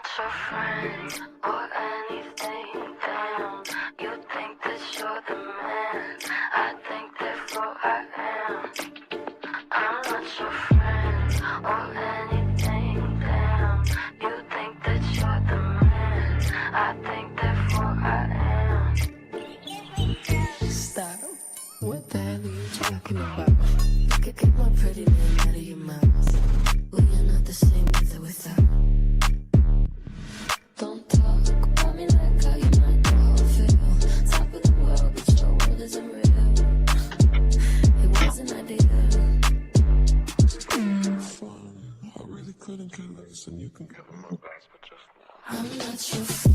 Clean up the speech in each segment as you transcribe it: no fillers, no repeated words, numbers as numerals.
your friend or anything, damn. You think that you're the man, I think therefore I am. I'm not your friend or anything, damn. You think that you're the man, I think therefore I am. Stop. What the hell are you talking about? Get my pretty name out of your mouth. We are not the same with or without. Don't talk about me like how you might know how I feel. Top of the world, but your world isn't real. It wasn't ideal. Fine. I really couldn't care less, and you can give him my best, but just I'm not your friend.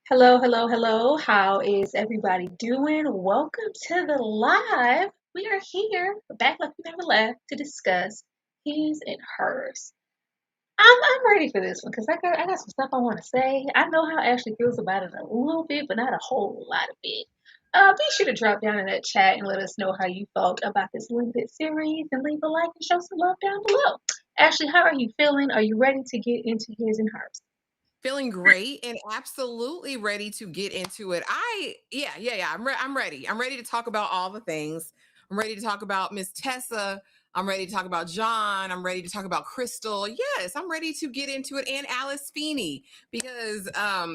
Hello, hello, hello. How is everybody doing? Welcome to the live. We are here, back like we never left, to discuss his and hers. I'm ready for this one because I got some stuff I want to say. I know how Ashley feels about it a little bit, but not a whole lot of it. Be sure to drop down in that chat and let us know how you felt about this limited series and leave a like and show some love down below. Ashley, how are you feeling? Are you ready to get into his and hers? Feeling great and absolutely ready to get into it. I'm ready. I'm ready to talk about all the things. I'm ready to talk about Miss Tessa. I'm ready to talk about John. I'm ready to talk about Crystal. Yes, I'm ready to get into it, and Alice Feeney, because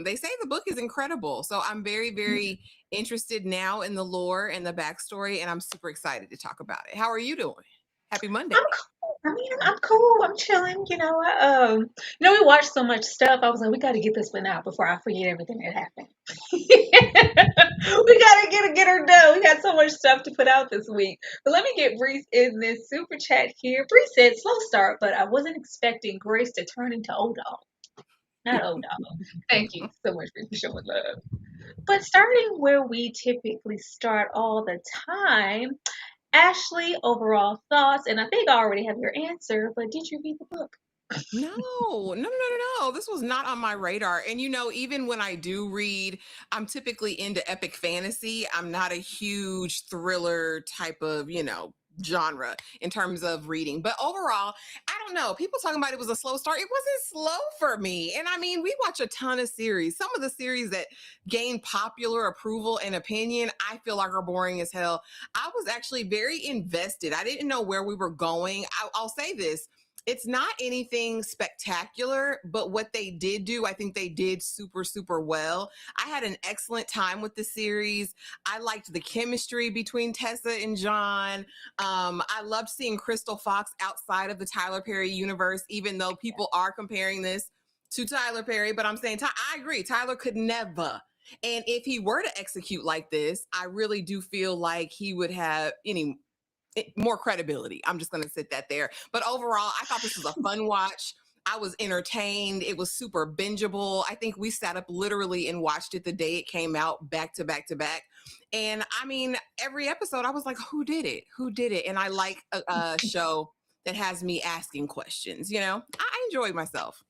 they say the book is incredible. So I'm very, very interested now in the lore and the backstory, and I'm super excited to talk about it. How are you doing? Happy Monday. I'm cool. I'm cool. I'm chilling. We watched so much stuff. I was like, we got to get this one out before I forget everything that happened. We got to get her done. We got so much stuff to put out this week. But let me get Breeze in this super chat here. Breeze said, slow start, but I wasn't expecting Grace to turn into old dog. Not old dog. Thank you so much for showing love. But starting where we typically start all the time, Ashley, overall thoughts, and I think I already have your answer, but did you read the book? No. This was not on my radar. And even when I do read, I'm typically into epic fantasy. I'm not a huge thriller type of, genre in terms of reading. But overall, I don't know. People talking about it was a slow start. It wasn't slow for me. And I mean, we watch a ton of series. Some of the series that gain popular approval and opinion, I feel like are boring as hell. I was actually very invested. I didn't know where we were going. I'll say this. It's not anything spectacular, but what they did do, I think they did super, super well. I had an excellent time with the series. I liked the chemistry between Tessa and John. I loved seeing Crystal Fox outside of the Tyler Perry universe, even though people are comparing this to Tyler Perry. But I'm saying, I agree, Tyler could never. And if he were to execute like this, I really do feel like he would have more credibility. I'm just going to sit that there. But overall, I thought this was a fun watch. I was entertained. It was super bingeable. I think we sat up literally and watched it the day it came out, back to back to back. And I mean, every episode I was like, who did it? Who did it? And I like a show that has me asking questions. I enjoyed myself.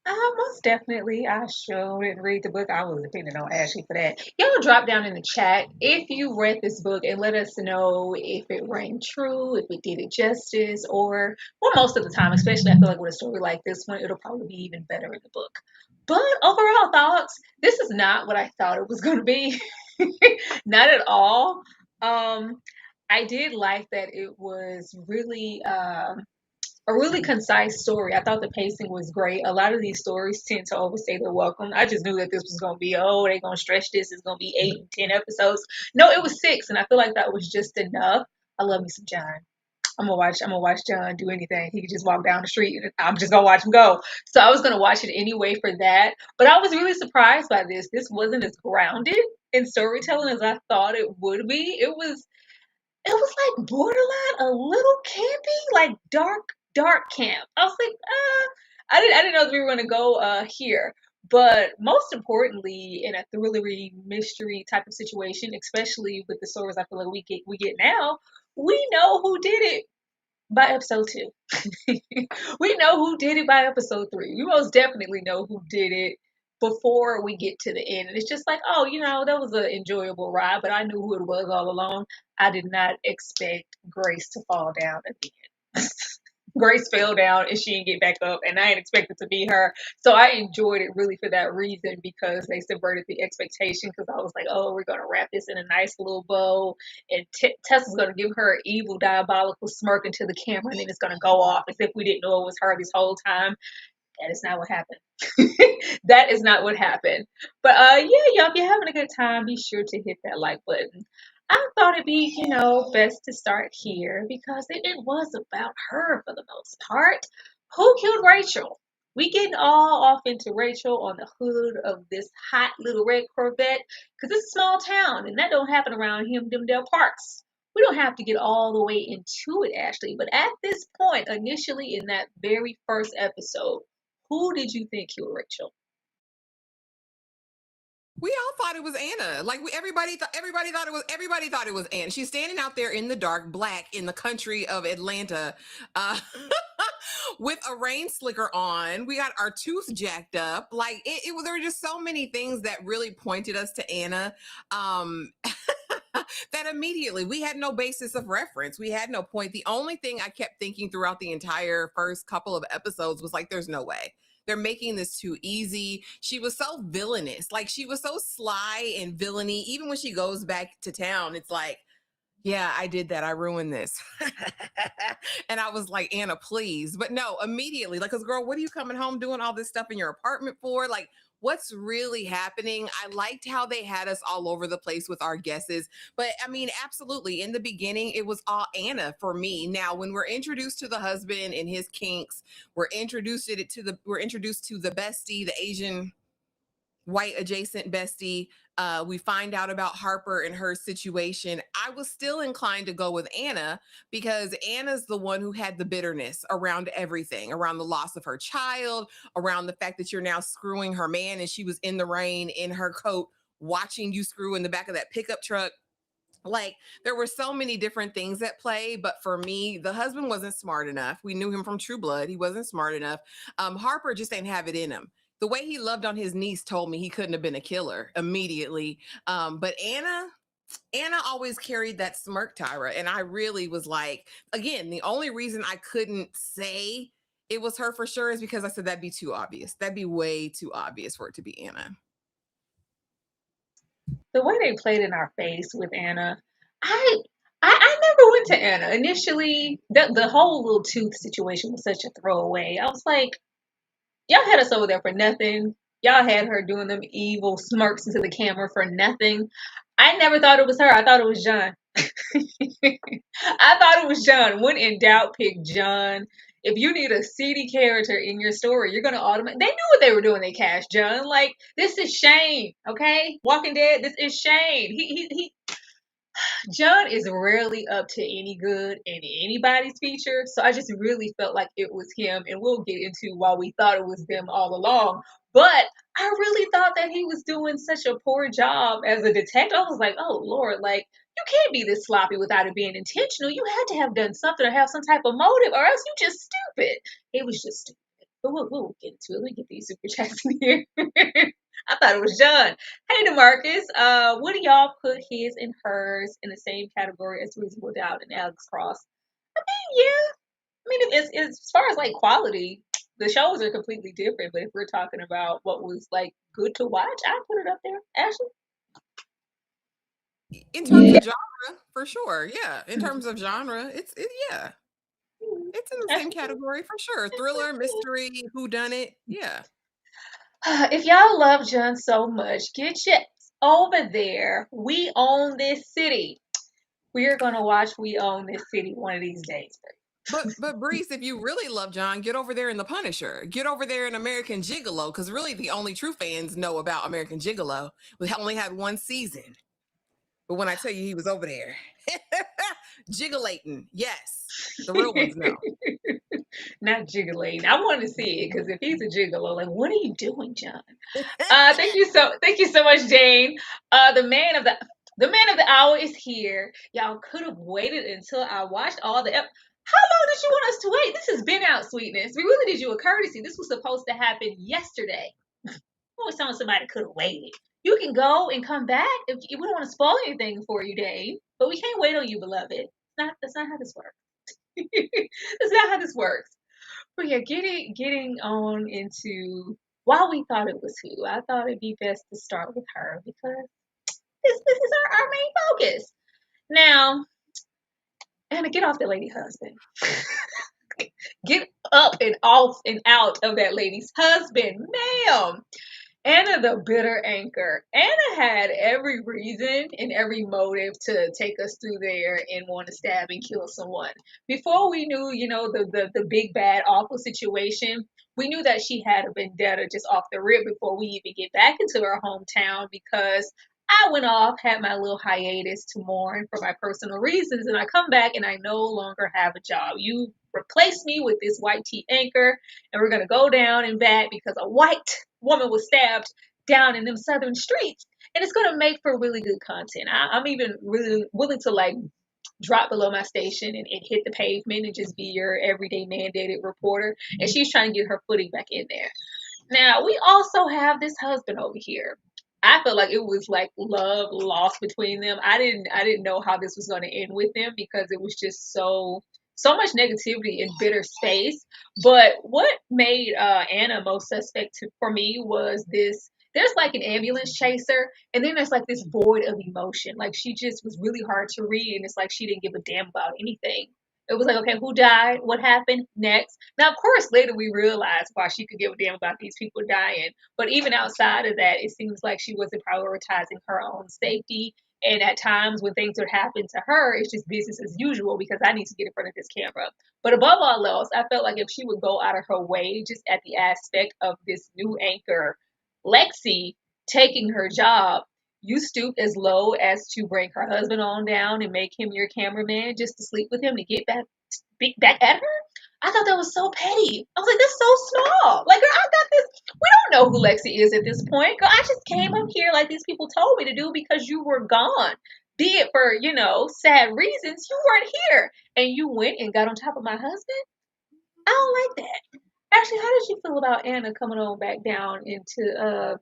Most definitely. I sure didn't read the book. I was depending on Ashley for that. Y'all drop down in the chat if you read this book and let us know if it rang true, if it did it justice, or well, most of the time, especially I feel like with a story like this one, it'll probably be even better in the book. But overall thoughts, this is not what I thought it was going to be. Not at all. I did like that it was really a really concise story. I thought the pacing was great. A lot of these stories tend to overstay their welcome. I just knew that this was going to be, they're going to stretch this. It's going to be 8 and 10 episodes. No, it was 6, and I feel like that was just enough. I love me some John. I'm gonna watch John do anything. He could just walk down the street and I'm just gonna watch him go. So I was gonna watch it anyway for that. But I was really surprised by this. This wasn't as grounded in storytelling as I thought it would be. It was like borderline a little campy, like dark camp. I was like, I didn't know that we were gonna go here. But most importantly, in a thrillery mystery type of situation, especially with the stories I feel like we get now, we know who did it by episode 2. We know who did it by episode 3. We most definitely know who did it before we get to the end. And it's just like, oh, that was an enjoyable ride, but I knew who it was all along. I did not expect Grace to fall down at the end. Grace fell down and she didn't get back up, and I didn't expect it to be her. So I enjoyed it really for that reason, because they subverted the expectation. Because I was like, oh, we're gonna wrap this in a nice little bow, and Tessa's gonna give her an evil, diabolical smirk into the camera, and then it's gonna go off as if we didn't know it was her this whole time. That is not what happened. That is not what happened. But yeah, y'all, if you're having a good time, be sure to hit that like button. I thought it'd be, best to start here because it was about her for the most part. Who killed Rachel? We getting all off into Rachel on the hood of this hot little red Corvette because it's a small town and that don't happen around Hemdale Parks. We don't have to get all the way into it, Ashley, but at this point, initially in that very first episode, who did you think killed Rachel? We all thought it was Anna. Like everybody thought it was Anna. She's standing out there in the dark, black, in the country of Atlanta, uh, with a rain slicker on. We got our tooth jacked up. Like it was. There were just so many things that really pointed us to Anna. Um, that immediately we had no basis of reference. We had no point. The only thing I kept thinking throughout the entire first couple of episodes was like, there's no way. They're making this too easy. She was so villainous. Like she was so sly and villainy. Even when she goes back to town, it's like, yeah, I did that. I ruined this. And I was like, Anna, please. But no, immediately, like, because girl, what are you coming home doing all this stuff in your apartment for? Like, what's really happening? I liked how they had us all over the place with our guesses. But I mean, absolutely. In the beginning, it was all Anna for me. Now, when we're introduced to the husband and his kinks, we're introduced to the bestie, the Asian white adjacent bestie. We find out about Harper and her situation. I was still inclined to go with Anna because Anna's the one who had the bitterness around everything, around the loss of her child, around the fact that you're now screwing her man and she was in the rain in her coat watching you screw in the back of that pickup truck. Like there were so many different things at play, but for me, the husband wasn't smart enough. We knew him from True Blood. He wasn't smart enough. Harper just didn't have it in him. The way he loved on his niece told me he couldn't have been a killer immediately. But Anna always carried that smirk, Tyra, and I really was like, again, the only reason I couldn't say it was her for sure is because I said that'd be too obvious. That'd be way too obvious for it to be Anna. The way they played in our face with Anna, I I never went to Anna. Initially, the whole little tooth situation was such a throwaway. I was like, y'all had us over there for nothing. Y'all had her doing them evil smirks into the camera for nothing. I never thought it was her. I thought it was John. I thought it was John. When in doubt, pick John. If you need a seedy character in your story, you're gonna automate. They knew what they were doing. They cast John. Like this is Shane. Okay, Walking Dead. This is Shane. He John is rarely up to any good in anybody's feature, so I just really felt like it was him, and we'll get into why we thought it was them all along. But I really thought that he was doing such a poor job as a detective. I was like, oh Lord, like you can't be this sloppy without it being intentional. You had to have done something or have some type of motive, or else you just stupid. It was just stupid. But we'll get into it. Let me get these super chats in here. I thought it was John. Hey, DeMarcus, what do y'all put his and hers in the same category as Reasonable Doubt and Alex Cross? I mean, yeah. I mean, it's as far as like quality, the shows are completely different. But if we're talking about what was like good to watch, I put it up there. Ashley. In terms of genre, for sure. Yeah. In terms of genre, yeah. It's in the same category for sure. Thriller, mystery, who done it. Yeah. If y'all love John so much, get your over there. We own this city. We are gonna watch We Own This City one of these days. But Breeze, if you really love John, get over there in The Punisher. Get over there in American Gigolo, because really the only true fans know about American Gigolo. We only had one season. But when I tell you he was over there, jiggulating, yes. The real ones know. Not jiggling. I want to see it because if he's a gigolo, like what are you doing, John? Thank you so much, Jane. The man of the hour is here. Y'all could have waited until I watched all the. How long did you want us to wait? This has been out, sweetness. We really did you a courtesy. This was supposed to happen yesterday. always telling somebody could have waited. You can go and come back if we don't want to spoil anything for you, Dave. But we can't wait on you, beloved. That's not how this works. That's not how this works. But yeah, getting on into why we thought it was who. I thought it'd be best to start with her because this is our main focus. Now, Anna, get off that lady husband. Get up and off and out of that lady's husband, ma'am. Anna, the bitter anchor. Anna had every reason and every motive to take us through there and want to stab and kill someone. Before we knew, the big bad awful situation, we knew that she had a vendetta just off the rip before we even get back into her hometown because I went off, had my little hiatus to mourn for my personal reasons, and I come back and I no longer have a job. You replaced me with this white tea anchor, and we're gonna go down and back because a white woman was stabbed down in them southern streets, and it's gonna make for really good content. I'm even really willing to like drop below my station and hit the pavement and just be your everyday mandated reporter. And she's trying to get her footing back in there. Now we also have this husband over here. I felt like it was like love lost between them. I didn't know how this was going to end with them because it was just so much negativity in bitter space. But what made Anna most suspect for me was this. There's like an ambulance chaser, and then there's like this void of emotion. Like she just was really hard to read, and it's like she didn't give a damn about anything. It was like, okay, who died? What happened next? Now, of course, later we realized why she could give a damn about these people dying. But even outside of that, it seems like she wasn't prioritizing her own safety. And at times when things would happen to her, it's just business as usual because I need to get in front of this camera. But above all else, I felt like if she would go out of her way just at the aspect of this new anchor, Lexi, taking her job, you stoop as low as to bring her husband on down and make him your cameraman just to sleep with him to get back at her. I thought that was so petty. I was like, that's so small. Like, girl, I got this. We don't know who Lexi is at this point. Girl, I just came up here like these people told me to do because you were gone. Be it for, sad reasons, you weren't here. And you went and got on top of my husband? I don't like that. Actually, how did you feel about Anna coming on back down into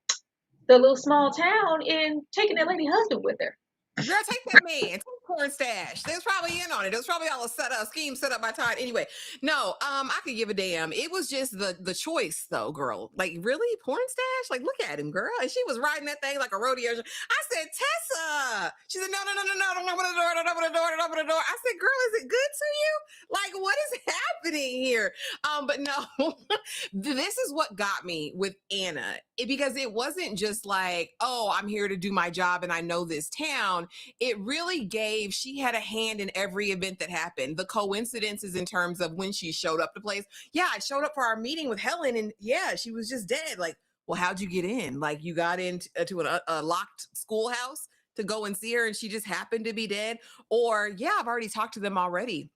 the little small town and taking that lady husband with her? Girl, take that man, take porn stash. They was probably in on it. It was probably all a scheme set up by Todd. Anyway, no, I could give a damn. It was just the choice though, girl. Like, really? Porn stash? Like, look at him, girl. And she was riding that thing like a rodeo. I said, Tessa. She said, no, don't open the door, don't open the door, don't open the door. I said, girl, is it good to you? Like, what is happening here? But no, this is what got me with Anna. Because it wasn't just like, oh, I'm here to do my job and I know this town. It really gave, she had a hand in every event that happened. The coincidences in terms of when she showed up to place. Yeah, I showed up for our meeting with Helen and yeah, she was just dead. Like, well, how'd you get in? Like, you got into a locked schoolhouse to go and see her and she just happened to be dead? Or, yeah, I've already talked to them already.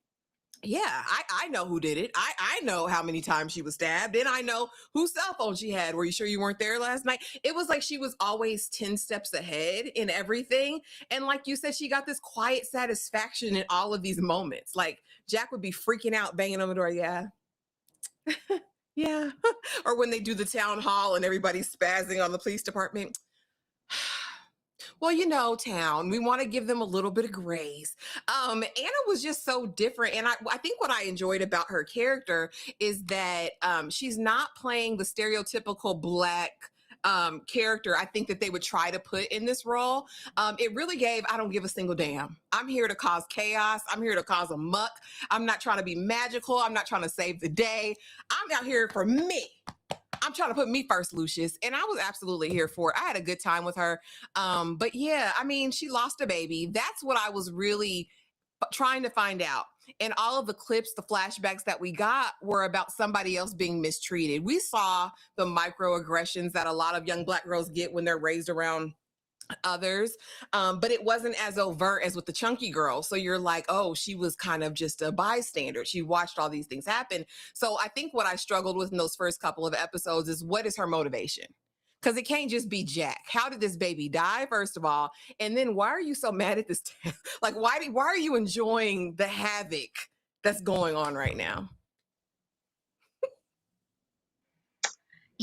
Yeah, I know who did it. I know how many times she was stabbed, and I know whose cell phone she had. Were you sure you weren't there last night? It was like she was always 10 steps ahead in everything. And like you said, she got this quiet satisfaction in all of these moments. Like Jack would be freaking out, banging on the door. Yeah. Yeah. Or when they do the town hall and everybody's spazzing on the police department. Well, town, we want to give them a little bit of grace. Anna was just so different. And I think what I enjoyed about her character is that she's not playing the stereotypical Black character I think that they would try to put in this role. It really gave, I don't give a single damn. I'm here to cause chaos. I'm here to cause a muck. I'm not trying to be magical. I'm not trying to save the day. I'm out here for me. I'm trying to put me first, Lucius. And I was absolutely here for it. I had a good time with her. But yeah, I mean, she lost a baby. That's what I was really trying to find out. And all of the clips, the flashbacks that we got were about somebody else being mistreated. We saw the microaggressions that a lot of young Black girls get when they're raised around others, but it wasn't as overt as with the chunky girl. So you're like, oh, she was kind of just a bystander. She watched all these things happen. So I think what I struggled with in those first couple of episodes is, what is her motivation? Because it can't just be Jack. How did this baby die, first of all? And then why are you so mad at this? Like, why are you enjoying the havoc that's going on right now?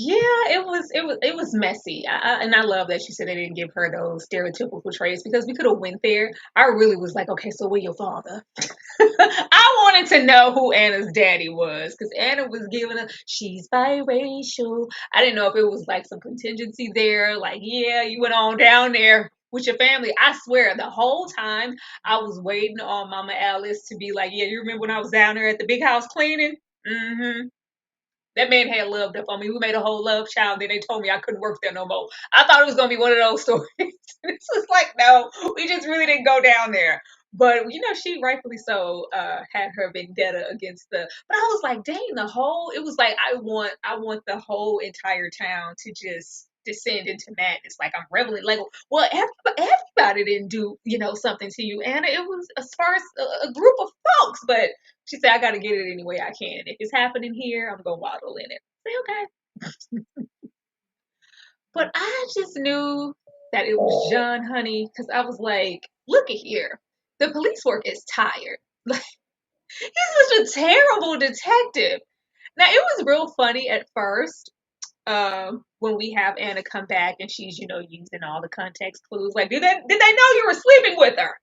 Yeah, it was messy, and I love that you said they didn't give her those stereotypical traits because we could have went there. I really was like, okay, so where your father? I wanted to know who Anna's daddy was because Anna was giving a she's biracial. I didn't know if it was like some contingency there. Like, yeah, you went on down there with your family. I swear, the whole time I was waiting on Mama Alice to be like, yeah, you remember when I was down there at the big house cleaning? Mm-hmm. That man had loved up on me. We made a whole love child. Then they told me I couldn't work there no more. I thought it was gonna be one of those stories. This was like, no, we just really didn't go down there. But she rightfully so had her vendetta against the. But I was like, dang, the whole. It was like I want the whole entire town to just descend into madness. Like I'm reveling. Like, well, everybody didn't do something to you, Anna. It was as far as a group of folks, but she said, I got to get it any way I can. If it's happening here, I'm going to waddle in it. I say, okay. But I just knew that it was John, honey, because I was like, look at here. The police work is tired. Like, he's such a terrible detective. Now, it was real funny at first when we have Anna come back and she's, using all the context clues. Like, did they know you were sleeping with her?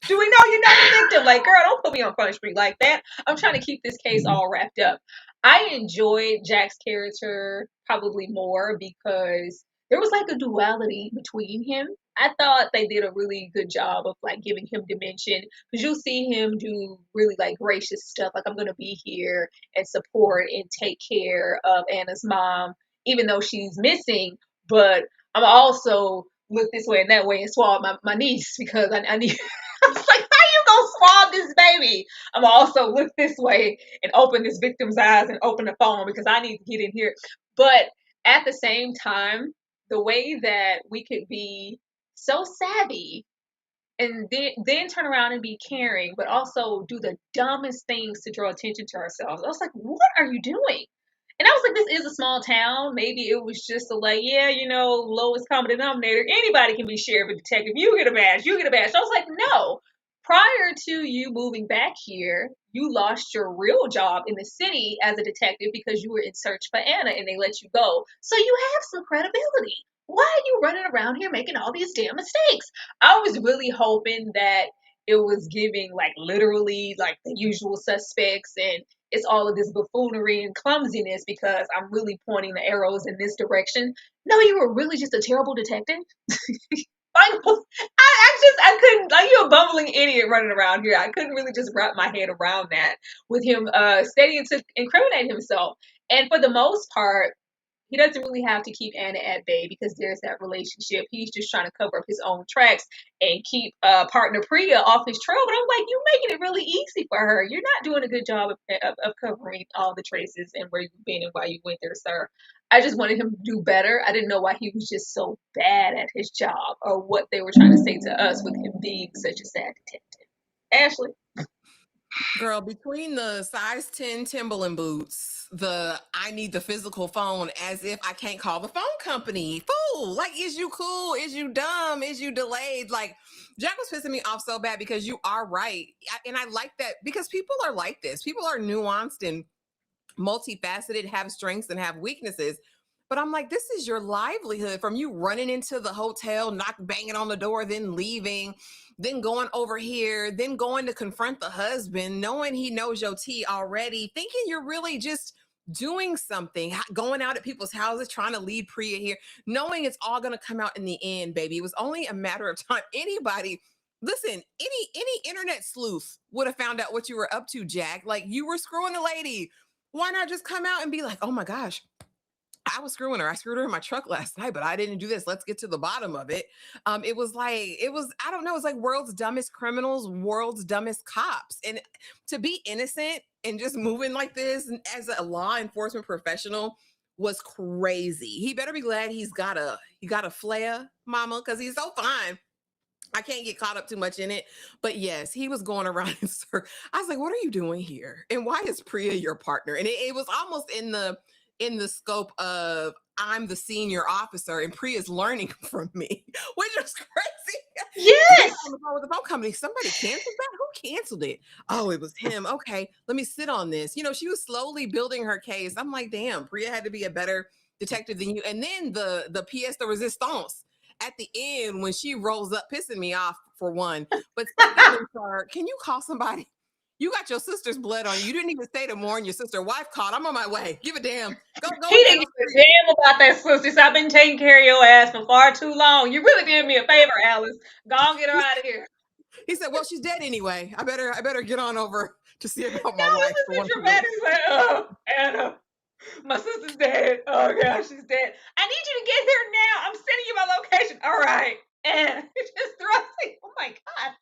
Do we know you're not the victim? Like, girl, don't put me on Front Street like that. I'm trying to keep this case all wrapped up. I enjoyed Jack's character probably more because there was like a duality between him. I thought they did a really good job of like giving him dimension because you'll see him do really like gracious stuff. Like, I'm going to be here and support and take care of Anna's mom, even though she's missing. But I'm also look this way and that way and swab my niece because I need I was like, how you gonna swab this baby? I'm also look this way and open this victim's eyes and open the phone because I need to get in here. But at the same time, the way that we could be so savvy and then turn around and be caring, but also do the dumbest things to draw attention to ourselves. I was like, what are you doing? And I was like, this is a small town. Maybe it was just a like, yeah, lowest common denominator. Anybody can be sheriff or detective. You get a badge. You get a badge. So I was like, no. Prior to you moving back here, you lost your real job in the city as a detective because you were in search for Anna and they let you go. So you have some credibility. Why are you running around here making all these damn mistakes? I was really hoping that it was giving like literally like the usual suspects and it's all of this buffoonery and clumsiness because I'm really pointing the arrows in this direction. No, you were really just a terrible detective. I couldn't like you're a bumbling idiot running around here. I couldn't really just wrap my head around that with him studying to incriminate himself. And for the most part, he doesn't really have to keep Anna at bay because there's that relationship. He's just trying to cover up his own tracks and keep partner Priya off his trail. But I'm like, you're making it really easy for her. You're not doing a good job of covering all the traces and where you've been and why you went there, sir. I just wanted him to do better. I didn't know why he was just so bad at his job or what they were trying to say to us with him being such a sad detective. Ashley. Girl, between the size 10 Timberland boots, the I need the physical phone as if I can't call the phone company. Fool, like, is you cool? Is you dumb? Is you delayed? Like, Jack was pissing me off so bad because you are right. And I like that because people are like this. People are nuanced and multifaceted, have strengths and have weaknesses. But I'm like, this is your livelihood from you running into the hotel, knock banging on the door, then leaving, then going over here, then going to confront the husband, knowing he knows your tea already, thinking you're really just doing something, going out at people's houses, trying to lead Priya here, knowing it's all going to come out in the end, baby. It was only a matter of time. Anybody, listen, any internet sleuth would have found out what you were up to, Jack. Like, you were screwing the lady. Why not just come out and be like, oh my gosh, I was screwing her. I screwed her in my truck last night, but I didn't do this. Let's get to the bottom of it. I don't know. It's like world's dumbest criminals, world's dumbest cops. And to be innocent and just moving like this as a law enforcement professional was crazy. He better be glad he got a flare, mama, because he's so fine. I can't get caught up too much in it. But yes, he was going around in circles. I was like, what are you doing here? And why is Priya your partner? And it was almost in the scope of I'm the senior officer and Priya's learning from me, which is crazy. Yes. On the phone with the phone company. Somebody canceled that? Who canceled it? Oh, it was him. Okay, let me sit on this. She was slowly building her case. I'm like, damn, Priya had to be a better detective than you. And then the pièce de resistance at the end when she rolls up, pissing me off for one. But secondly, sir, can you call somebody? You got your sister's blood on you. You didn't even stay to mourn your sister. Wife called. I'm on my way. Give a damn. Go He down. didn't give a damn about that sister. So I've been taking care of your ass for far too long. You really did me a favor, Alice. Go on, get her out of here. He said, "Well, she's dead anyway. I better get on over to see about my No, wife it for was once a week." dramatic. He's like, oh, Anna, my sister's dead. Oh gosh, she's dead. I need you to get here now. I'm sending you my location. All right. And he just throws me. Oh my God.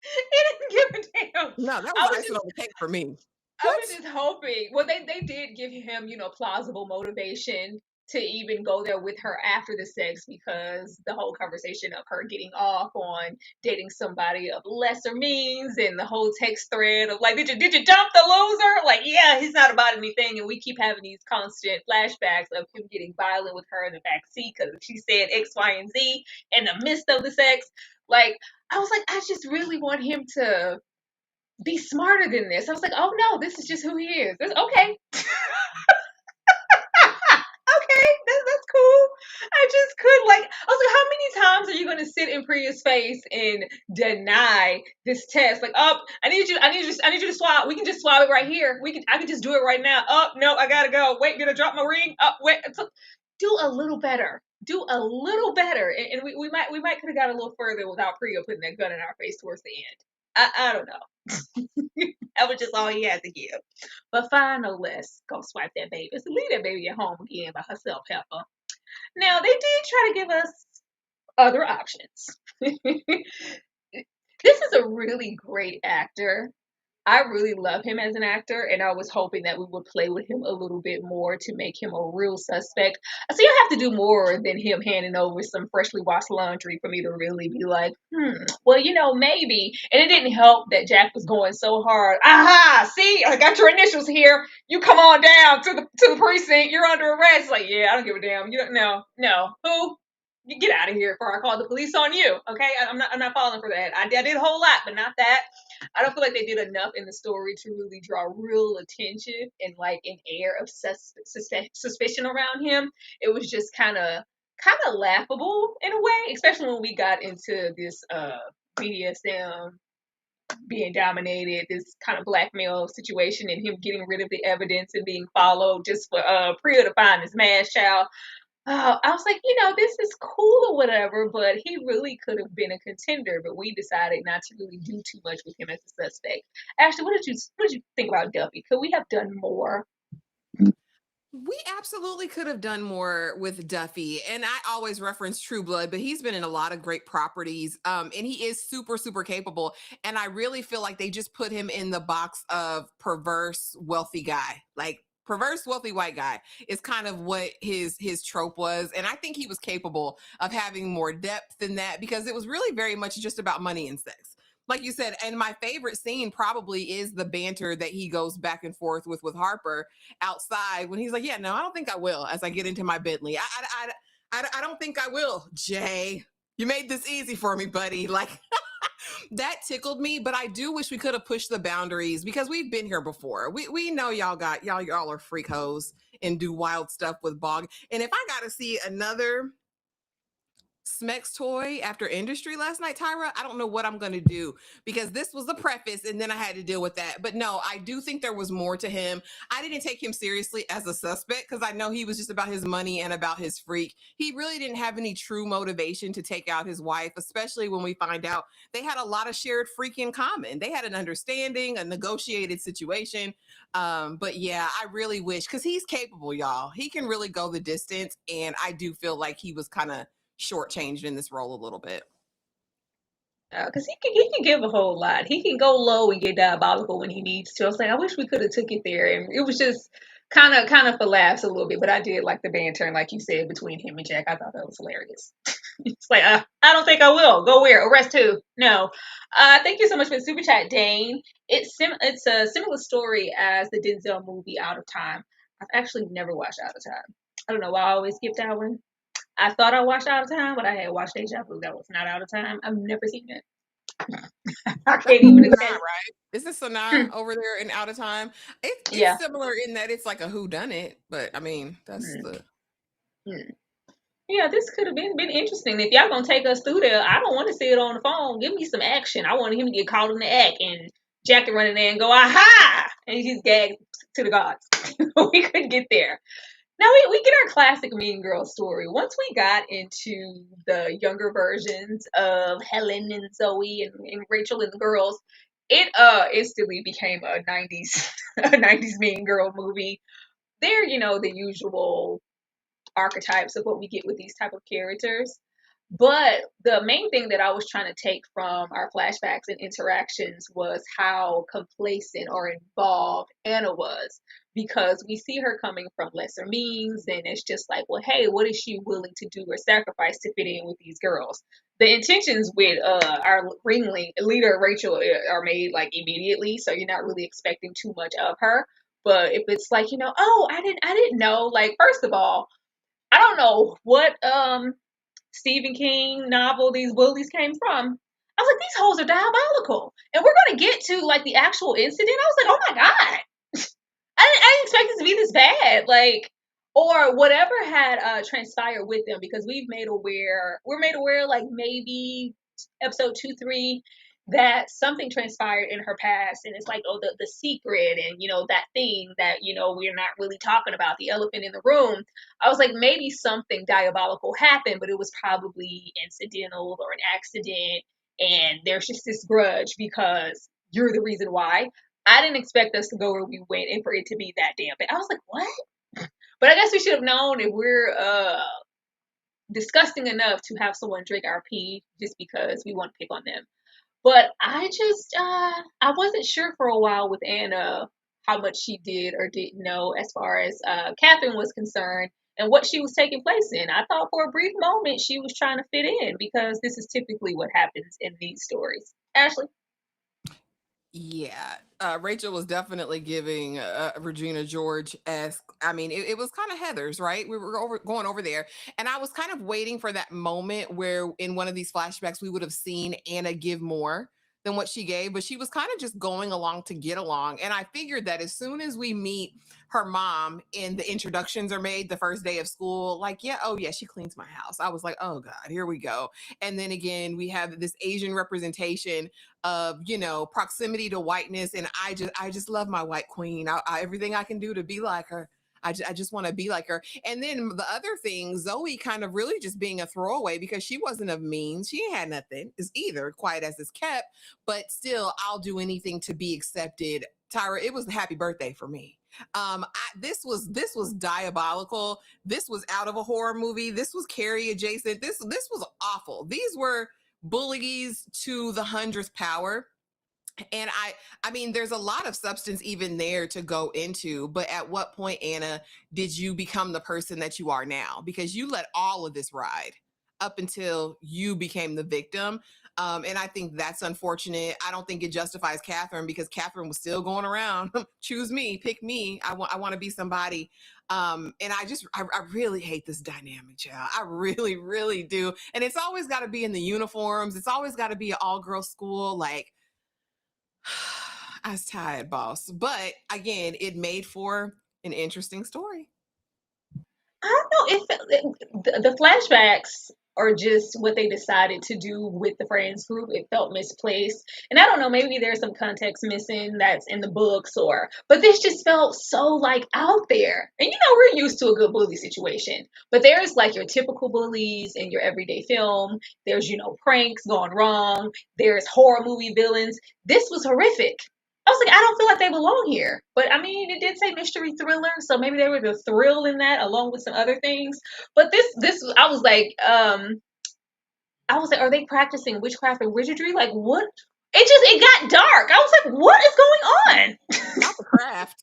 He didn't give a damn. No, that I was was icing just on the cake for me. I What? was just hoping. Well, they did give him, plausible motivation to even go there with her after the sex because the whole conversation of her getting off on dating somebody of lesser means and the whole text thread of like, did you dump the loser? Like, yeah, he's not about anything, and we keep having these constant flashbacks of him getting violent with her in the back seat because she said X, Y, and Z in the midst of the sex. Like, I was like, I just really want him to be smarter than this. I was like, oh no, this is just who he is. Okay. Okay, that's cool. I just could like I was like, how many times are you gonna sit in Priya's face and deny this test? Like, oh, I need you to swab. We can just swab it right here. I can just do it right now. Oh no, I gotta go. Wait, did I drop my ring? Oh wait, do a little better. Do a little better. And we might could have got a little further without Priya putting that gun in our face towards the end. I don't know. That was just all he had to give. But fine, no less. Go swipe that baby. So leave that baby at home again by herself, Pepper. Now, they did try to give us other options. This is a really great actor. I really love him as an actor, and I was hoping that we would play with him a little bit more to make him a real suspect. I see I have to do more than him handing over some freshly washed laundry for me to really be like, well, maybe. And it didn't help that Jack was going so hard. Aha, see, I got your initials here. You come on down to the precinct. You're under arrest. Like, yeah, I don't give a damn. You don't no. Who? You get out of here before I call the police on you. Okay, I'm not falling for that. I did a whole lot, but not that. I don't feel like they did enough in the story to really draw real attention and like an air of suspicion around him. It was just kind of laughable in a way, especially when we got into this BDSM being dominated, this kind of blackmail situation, and him getting rid of the evidence and being followed just for Priya to find his mass child. I was like, this is cool or whatever, but he really could have been a contender. But we decided not to really do too much with him as a suspect. Ashley, what did you think about Duffie? Could we have done more? We absolutely could have done more with Duffie. And I always reference True Blood, but he's been in a lot of great properties. And he is super, super capable. And I really feel like they just put him in the box of perverse, wealthy guy. Like perverse, wealthy white guy is kind of what his trope was. And I think he was capable of having more depth than that because it was really very much just about money and sex. Like you said, and my favorite scene probably is the banter that he goes back and forth with Harper outside when he's like, "Yeah, no, I don't think I will." As I get into my Bentley, I don't think I will. Jay, you made this easy for me, buddy. Like that tickled me, but I do wish we could have pushed the boundaries because we've been here before. We know y'all are freak hoes and do wild stuff with bog. And if I got to see another Smex toy after industry last night, Tyra, I don't know what I'm going to do because this was the preface and then I had to deal with that. But no, I do think there was more to him. I didn't take him seriously as a suspect because I know he was just about his money and about his freak. He really didn't have any true motivation to take out his wife, especially when we find out they had a lot of shared freak in common. They had an understanding, a negotiated situation. But yeah, I really wish because he's capable, y'all. He can really go the distance. And I do feel like he was kind of shortchanged in this role a little bit. Because he can give a whole lot. He can go low and get diabolical when he needs to. I was like, I wish we could have took it there, and it was just kind of for laughs a little bit. But I did like the banter, and like you said, between him and Jack, I thought that was hilarious. It's like, I don't think I will go where arrest who? No. Thank you so much for the super chat, Dane. It's a similar story as the Denzel movie Out of Time. I've actually never watched Out of Time. I don't know why I always skip that one. I thought I watched Out of Time, but I had watched Deja Vu. That was not Out of Time. I've never seen it. I That's can't even Sanaa, attest. right? Is this Hmm, Sanaa over there in Out of Time? It's yeah. similar in that it's like a who done it, but I mean that's Hmm, the hmm. Yeah, this could have been interesting. If y'all gonna take us through there, I don't want to see it on the phone. Give me some action. I want him to get caught in the act and Jack to run in there and go, aha! And he's gagged to the gods. We could get there. Now we get our classic Mean Girl story. Once we got into the younger versions of Helen and Zoe and Rachel and the girls, it instantly became a 90s a 90s Mean Girl movie. They're, the usual archetypes of what we get with these type of characters. But the main thing that I was trying to take from our flashbacks and interactions was how complacent or involved Anna was, because we see her coming from lesser means, and it's just like, well, hey, what is she willing to do or sacrifice to fit in with these girls? The intentions with our leader Rachel are made like immediately, so you're not really expecting too much of her. But if it's like, oh, I didn't know. Like, first of all, I don't know what Stephen King novel these bullies came from. I was like, these hoes are diabolical. And we're gonna get to like the actual incident. I was like, oh my God. I didn't expect it to be this bad. Like, or whatever had transpired with them, because we're made aware like maybe episode 2, 3, that something transpired in her past, and it's like, oh, the secret, and that thing that we're not really talking about, the elephant in the room. I was like, maybe something diabolical happened, but it was probably incidental or an accident, and there's just this grudge because you're the reason why. I didn't expect us to go where we went and for it to be that damn bad. I was like, what? But I guess we should have known, if we're disgusting enough to have someone drink our pee just because we want to pick on them. But I just I wasn't sure for a while with Anna how much she did or didn't know as far as Catherine was concerned and what she was taking place in. I thought for a brief moment she was trying to fit in, because this is typically what happens in these stories. Ashley? yeah. Rachel was definitely giving Regina George esque. I mean, it was kind of Heather's, right? We were going over there, and I was kind of waiting for that moment where in one of these flashbacks we would have seen Anna give more than what she gave, but she was kind of just going along to get along. And I figured that as soon as we meet her mom and the introductions are made the first day of school, like, yeah, oh yeah, she cleans my house. I was like, oh God, here we go. And then again, we have this Asian representation of proximity to whiteness, and I just love my white queen. Everything I can do to be like her, I just want to be like her. And then the other thing, Zoe kind of really just being a throwaway, because she wasn't of means, she ain't had nothing is either, quiet as it's kept, but still I'll do anything to be accepted. Tyra, it was a happy birthday for me. This was diabolical. This was out of a horror movie. This was Carrie adjacent. This was awful. These were bullies to the hundredth power. And I mean, there's a lot of substance even there to go into, but at what point, Anna, did you become the person that you are now? Because you let all of this ride up until you became the victim. And I think that's unfortunate. I don't think it justifies Catherine, because Catherine was still going around, choose me, pick me. I want to be somebody. And I really hate this dynamic, child. I really, really do. And it's always got to be in the uniforms. It's always got to be an all girl school. Like, I was tired, boss. But again, it made for an interesting story. I don't know if the flashbacks are just what they decided to do with the friends group. It felt misplaced, and I don't know. Maybe there's some context missing that's in the books, but this just felt so like out there. And we're used to a good bully situation, but there's like your typical bullies in your everyday film. There's pranks gone wrong. There's horror movie villains. This was horrific. I was like, I don't feel like they belong here. But I mean, it did say mystery thriller, so maybe there was a thrill in that along with some other things. But this, I was like, are they practicing witchcraft and wizardry? Like, what? It got dark. I was like, what is going on? Not the craft.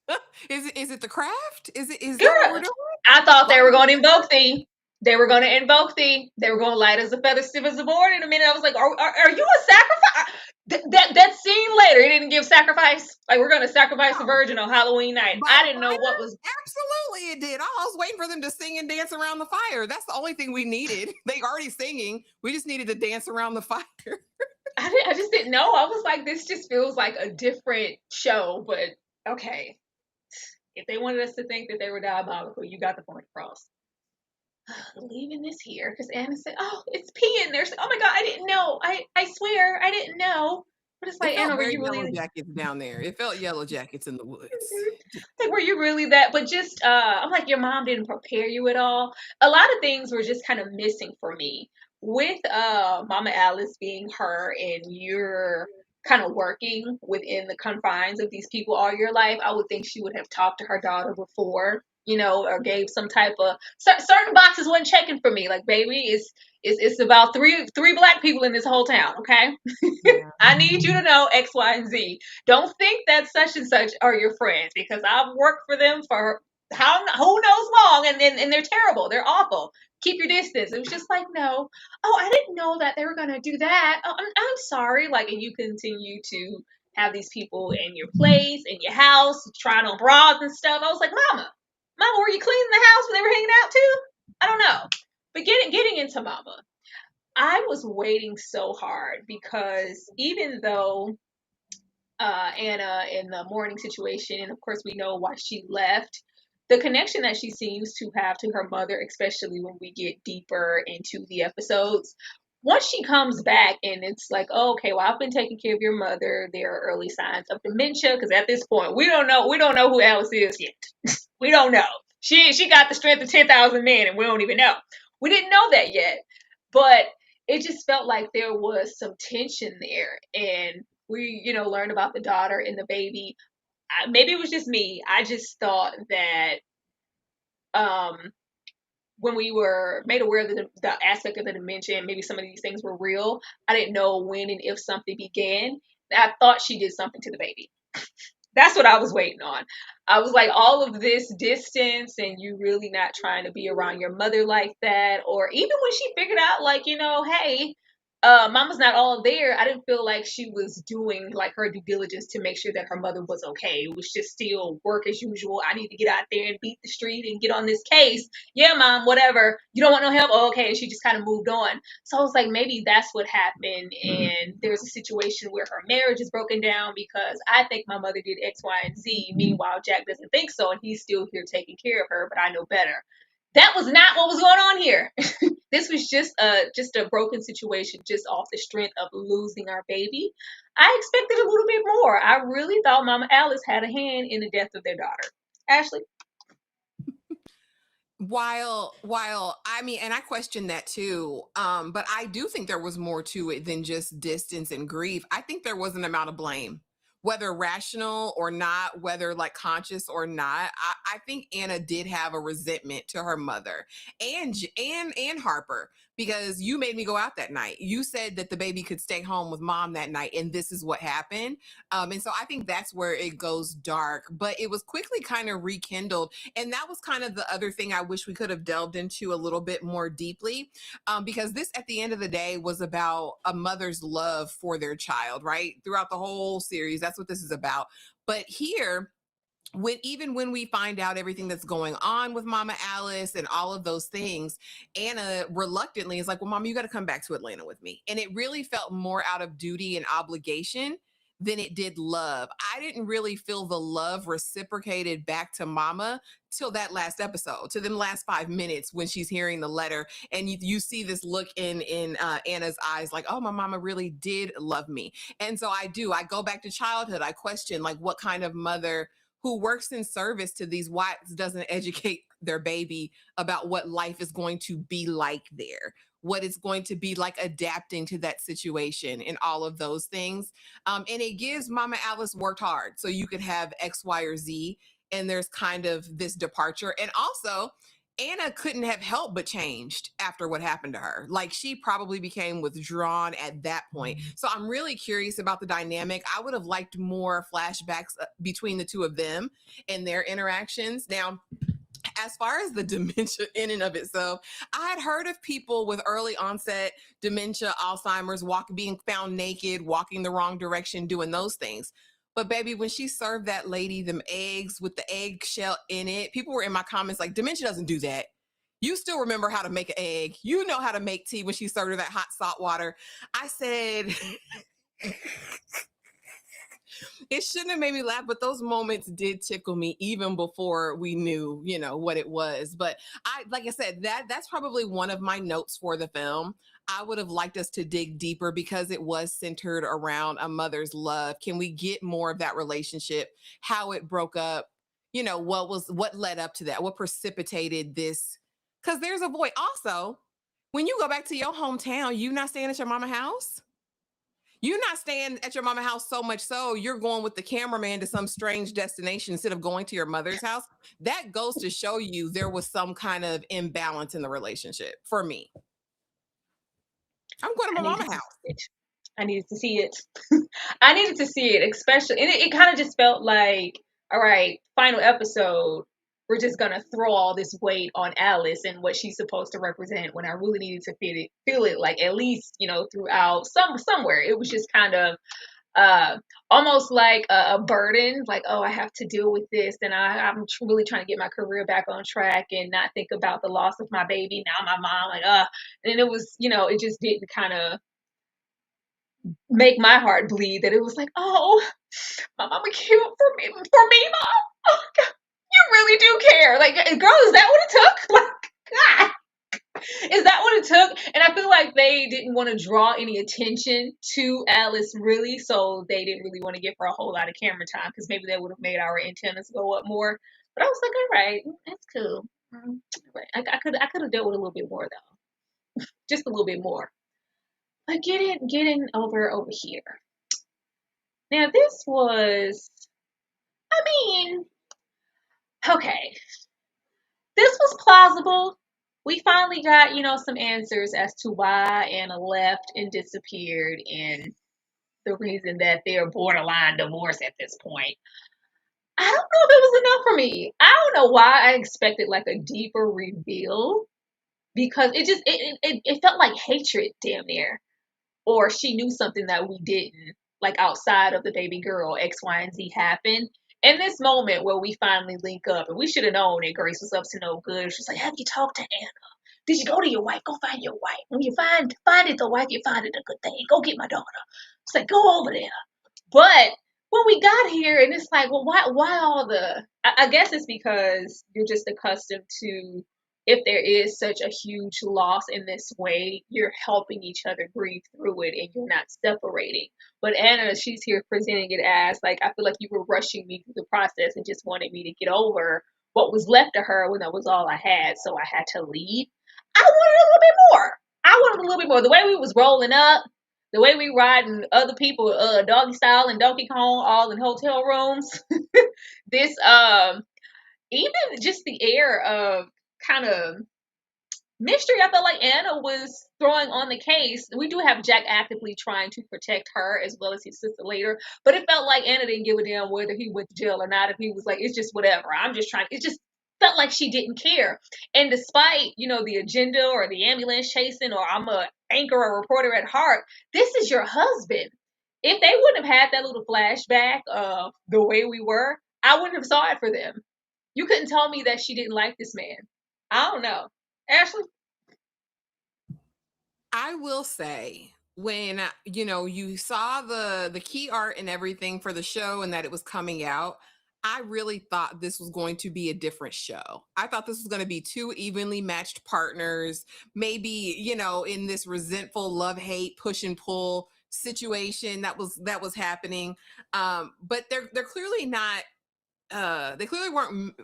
Is it the craft? Is that what we're Girl, doing? I thought they Light were as a going to invoke thee. They were going to invoke thee. They were going to light as a feather, stiff as a board. In a minute, I was like, are you a sacrifice? That scene later, it didn't give sacrifice. Like, we're going to sacrifice a no. virgin on Halloween night. By I the didn't know what fire? was. Absolutely it did. I was waiting for them to sing and dance around the fire. That's the only thing we needed. They already singing. We just needed to dance around the fire. I just didn't know. I was like, this just feels like a different show, but okay. If they wanted us to think that they were diabolical, you got the point across. Leaving this here because Anna said, "Oh, it's pee in there." So, oh my god, I didn't know. I swear I didn't know. But it's It like, felt Anna, were very you Yellow really? Jackets down there. It felt Yellow Jackets in the woods. Like, were you really that? But just, I'm like, your mom didn't prepare you at all. A lot of things were just kind of missing for me with Mama Alice being her, and you're kind of working within the confines of these people all your life. I would think she would have talked to her daughter before, or gave some type of certain boxes wasn't checking for me. Like, baby, it's about three black people in this whole town. Okay, Yeah. I need you to know X, Y, and Z. Don't think that such and such are your friends because I've worked for them for who knows long, and they're terrible. They're awful. Keep your distance. It was just like, no. Oh, I didn't know that they were gonna do that. Oh, I'm sorry. Like, and you continue to have these people in your place, in your house, trying on bras and stuff. I was like, Mama, were you cleaning the house when they were hanging out too? I don't know. But getting into Mama, I was waiting so hard because even though Anna in the morning situation, and of course we know why she left, the connection that she seems to have to her mother, especially when we get deeper into the episodes. Once she comes back and it's like, oh, okay, well, I've been taking care of your mother. There are early signs of dementia because at this point we don't know who Alice is yet. We don't know. She got the strength of 10,000 men, and we don't even know. We didn't know that yet, but it just felt like there was some tension there, and we learned about the daughter and the baby. Maybe it was just me. I just thought that um when we were made aware of the aspect of the dementia and maybe some of these things were real, I didn't know when and if something began. I thought she did something to the baby. That's what I was waiting on. I was like, all of this distance and you really not trying to be around your mother like that. Or even when she figured out, like, hey, mama's not all there. I didn't feel like she was doing like her due diligence to make sure that her mother was okay. It was just still work as usual. I need to get out there and beat the street and get on this case. Yeah, mom, whatever. You don't want no help? Oh, okay. And she just kind of moved on. So I was like, maybe that's what happened. And there's a situation where her marriage is broken down because I think my mother did X, Y, and Z. Meanwhile, Jack doesn't think so. And he's still here taking care of her, but I know better. That was not what was going on here. This was just a broken situation, just off the strength of losing our baby. I expected a little bit more. I really thought Mama Alice had a hand in the death of their daughter. Ashley? While I mean, and I question that too, but I do think there was more to it than just distance and grief. I think there was an amount of blame, whether rational or not, whether like conscious or not. I think Anna did have a resentment to her mother and Harper, because you made me go out that night. You said that the baby could stay home with mom that night, and this is what happened. And so I think that's where it goes dark, but it was quickly kind of rekindled. And that was kind of the other thing I wish we could have delved into a little bit more deeply, because this, at the end of the day, was about a mother's love for their child, right? Throughout the whole series, that's what this is about. But here, even when we find out everything that's going on with Mama Alice and all of those things, Anna reluctantly is like, well, Mama, you got to come back to Atlanta with me. And it really felt more out of duty and obligation than it did love. I didn't really feel the love reciprocated back to Mama till that last episode, to them last 5 minutes when she's hearing the letter, and you see this look in Anna's eyes, like, oh, my mama really did love me. And so I go back to childhood. I question, like, what kind of mother who works in service to these whites doesn't educate their baby about what life is going to be like there, what it's going to be like adapting to that situation and all of those things. And it gives Mama Alice worked hard so you could have X, Y, or Z. And there's kind of this departure. And also, Anna couldn't have helped but changed after what happened to her. Like, she probably became withdrawn at that point. So I'm really curious about the dynamic. I would have liked more flashbacks between the two of them and their interactions. Now, as far as the dementia in and of itself, I had heard of people with early onset dementia, Alzheimer's, being found naked, walking the wrong direction, doing those things. But baby, when she served that lady them eggs with the eggshell in it, people were in my comments like, dementia doesn't do that. You still remember how to make an egg. You know how to make tea when she served her that hot salt water. I said, It shouldn't have made me laugh, but those moments did tickle me even before we knew, what it was. But like I said, that's probably one of my notes for the film. I would have liked us to dig deeper because it was centered around a mother's love. Can we get more of that relationship? How it broke up? What led up to that? What precipitated this? Because there's a void. Also, when you go back to your hometown, you not staying at your mama house? You're not staying at your mama house so much so you're going with the cameraman to some strange destination instead of going to your mother's house. That goes to show you there was some kind of imbalance in the relationship for me. I'm going to I my needed mama to house. see it. I needed to see it. I needed to see it, especially, and it kind of just felt like, all right, final episode. We're just gonna throw all this weight on Alice and what she's supposed to represent. When I really needed to feel it, like at least throughout somewhere. It was just kind of uh almost like a burden, like, oh, I have to deal with this, and I'm really trying to get my career back on track and not think about the loss of my baby. Now my mom, like, and it was, it just didn't kind of make my heart bleed, that it was like, oh, my mama killed for me, mom. Oh, God, you really do care. Like, girl, is that what it took? Like, God, is that what it took? And I feel like they didn't want to draw any attention to Alice, really, so they didn't really want to give her a whole lot of camera time, because maybe that would have made our antennas go up more. But I was like, all right, that's cool. Right. I could have dealt with a little bit more though, just a little bit more. But getting over here. Now this was, I mean, okay, this was plausible. We finally got, some answers as to why Anna left and disappeared, and the reason that they're borderline divorce at this point. I don't know if it was enough for me. I don't know why I expected like a deeper reveal, because it felt like hatred, damn near, or she knew something that we didn't, like outside of the baby girl, X, Y, and Z happened. In this moment where we finally link up, and we should have known that Grace was up to no good. She's like, have you talked to Anna? Did you go to your wife? Go find your wife. When you find it, the wife, you find it a good thing. Go get my daughter. It's like, go over there. But when we got here, and it's like, well, why all the? I guess it's because you're just accustomed to, if there is such a huge loss in this way, you're helping each other grieve through it, and you're not separating. But Anna, she's here presenting it as like, I feel like you were rushing me through the process and just wanted me to get over what was left of her when that was all I had, so I had to leave. I wanted a little bit more. I wanted a little bit more. The way we was rolling up, the way we riding other people, doggy style and Donkey Kong, all in hotel rooms. This, even just the air of kind of mystery I felt like Anna was throwing on the case. We do have Jack actively trying to protect her as well as his sister later, but it felt like Anna didn't give a damn whether he went to jail or not. If he was like, it's just whatever, I'm just trying, it just felt like she didn't care. And despite, the agenda or the ambulance chasing, or I'm a anchor or reporter at heart, this is your husband. If they wouldn't have had that little flashback of the way we were, I wouldn't have saw it for them. You couldn't tell me that she didn't like this man. I don't know. Ashley? I will say, when you saw the key art and everything for the show and that it was coming out, I really thought this was going to be a different show. I thought this was going to be two evenly matched partners, maybe, in this resentful love-hate push and pull situation that was happening. But they're clearly not, they clearly weren't.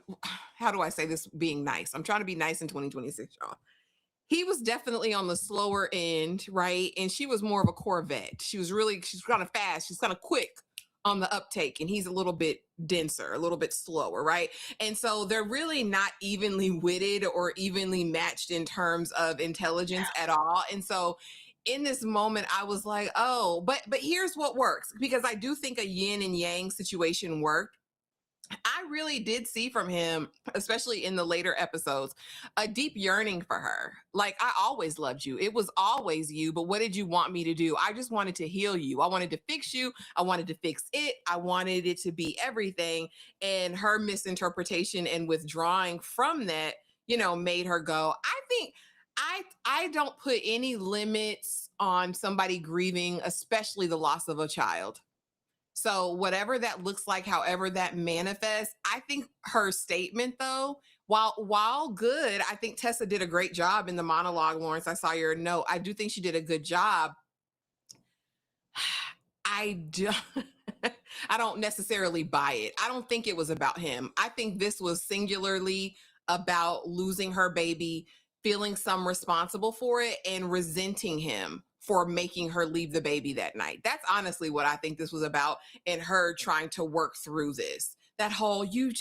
How do I say this being nice? I'm trying to be nice in 2026, y'all. He was definitely on the slower end, right? And she was more of a Corvette. She's kind of fast. She's kind of quick on the uptake, and he's a little bit denser, a little bit slower, right? And so they're really not evenly witted or evenly matched in terms of intelligence at all. And so in this moment, I was like, oh, but here's what works, because I do think a yin and yang situation worked. I really did see from him, especially in the later episodes, a deep yearning for her. Like, I always loved you. It was always you, but what did you want me to do? I just wanted to heal you. I wanted to fix you. I wanted to fix it. I wanted it to be everything. And her misinterpretation and withdrawing from that, made her go, I think I don't put any limits on somebody grieving, especially the loss of a child. So whatever that looks like, however that manifests, I think her statement though, while good, I think Tessa did a great job in the monologue. Lawrence, I saw your note. I do think she did a good job. I do, I don't necessarily buy it. I don't think it was about him. I think this was singularly about losing her baby, feeling some responsible for it, and resenting him for making her leave the baby that night. That's honestly what I think this was about, and her trying to work through this. That whole you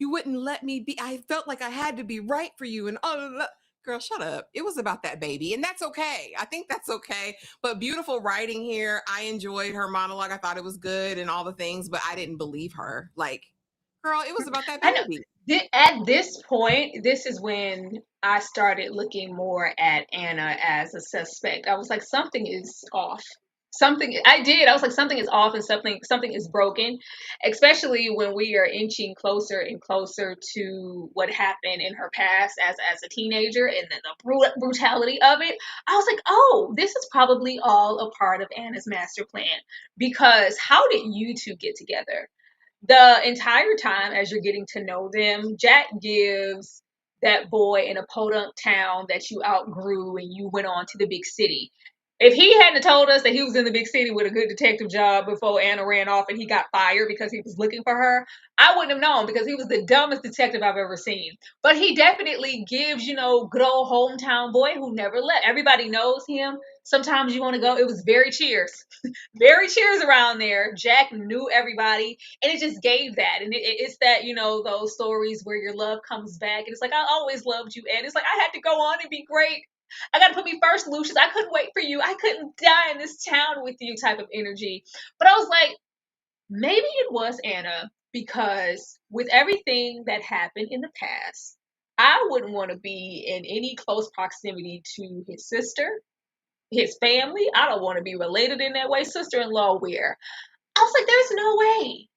wouldn't let me be. I felt like I had to be right for you, and oh, girl, shut up. It was about that baby, and that's okay. I think that's okay. But beautiful writing here. I enjoyed her monologue. I thought it was good and all the things, but I didn't believe her. Like, girl, it was about that I know. baby. At this point, this is when I started looking more at Anna as a suspect. I was like, something is off. Something I did. I was like, something is off and something is broken. Especially when we are inching closer and closer to what happened in her past as a teenager and then the brutality of it. I was like, oh, this is probably all a part of Anna's master plan. Because how did you two get together? The entire time as you're getting to know them, Jack gives that boy in a podunk town that you outgrew and you went on to the big city. If he hadn't told us that he was in the big city with a good detective job before Anna ran off and he got fired because he was looking for her, I wouldn't have known because he was the dumbest detective I've ever seen. But he definitely gives, good old hometown boy who never left. Everybody knows him. Sometimes you want to go. It was very cheers. Very cheers around there. Jack knew everybody and it just gave that and it's that those stories where your love comes back and it's like I always loved you and it's like I had to go on and be great. I got to put me first, Lucius. I couldn't wait for you. I couldn't die in this town with you type of energy. But I was like, maybe it was Anna because with everything that happened in the past, I wouldn't want to be in any close proximity to his sister, his family. I don't want to be related in that way. Sister-in-law, where I was like, there's no way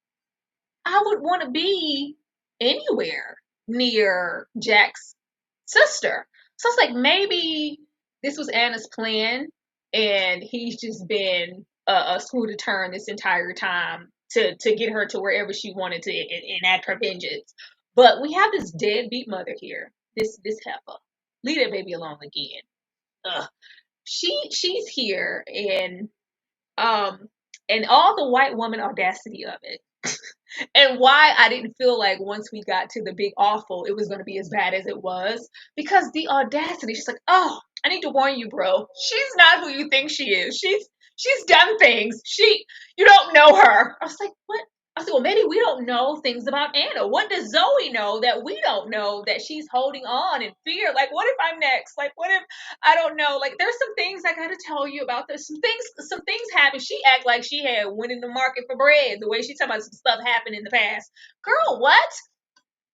I would want to be anywhere near Jack's sister. So it's like maybe this was Anna's plan, and he's just been a screw to turn this entire time to get her to wherever she wanted to enact her vengeance. But we have this deadbeat mother here, this heifer. Leave that baby alone again. Ugh. She's here um and all the white woman audacity of it. And why I didn't feel like once we got to the big awful, it was going to be as bad as it was. Because the audacity, she's like, oh, I need to warn you, bro. She's not who you think she is. She's done things. You don't know her. I was like, what? I said, well, maybe we don't know things about Anna. What does Zoe know that we don't know that she's holding on in fear? Like, what if I'm next? Like, what if I don't know? Like, there's some things I gotta tell you about this. Some things happen. She act like she had went in the market for bread. The way she talking about some stuff happened in the past. Girl, what?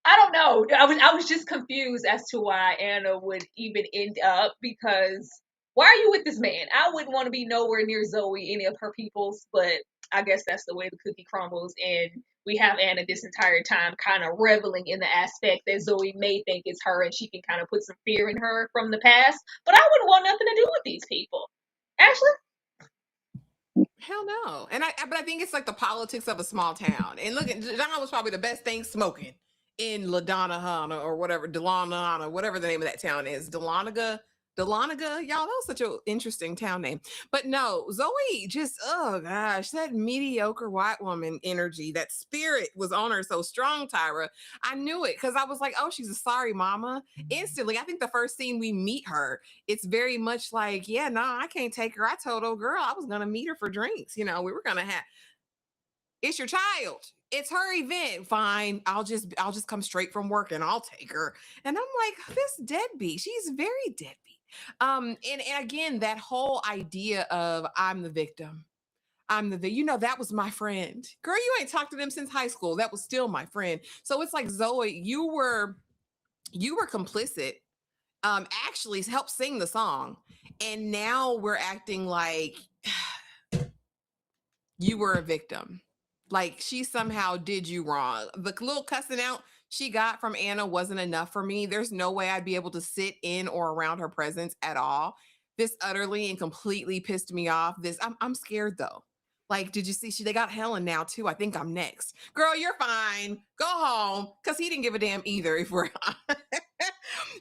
I don't know. I was just confused as to why Anna would even end up because why are you with this man? I wouldn't want to be nowhere near Zoe, any of her peoples, but I guess that's the way the cookie crumbles. And we have Anna this entire time kind of reveling in the aspect that Zoe may think is her and she can kind of put some fear in her from the past. But I wouldn't want nothing to do with these people. Ashley? Hell no. But I think it's like the politics of a small town. And look, John was probably the best thing smoking in LaDonahanna or whatever, Delana, whatever the name of that town is. Dahlonega, y'all, that was such an interesting town name. But no, Zoe just, oh gosh, that mediocre white woman energy, that spirit was on her so strong, Tyra. I knew it because I was like, oh, she's a sorry mama. Instantly, I think the first scene we meet her, it's very much like, yeah, no, I can't take her. I told old girl I was gonna meet her for drinks. We were gonna have it's your child. It's her event. Fine. I'll just come straight from work and I'll take her. And I'm like, this deadbeat. She's very deadbeat. And again, that whole idea of I'm the victim. That was my friend. Girl, you ain't talked to them since high school. That was still my friend. So it's like, Zoe, you were complicit. Actually helped sing the song. And now we're acting like you were a victim. Like she somehow did you wrong. The little cussing out she got from Anna wasn't enough for me. There's no way I'd be able to sit in or around her presence at all. This utterly and completely pissed me off. I'm scared though. Like, did you see they got Helen now too? I think I'm next. Girl, you're fine. Go home. Cause he didn't give a damn either, if we're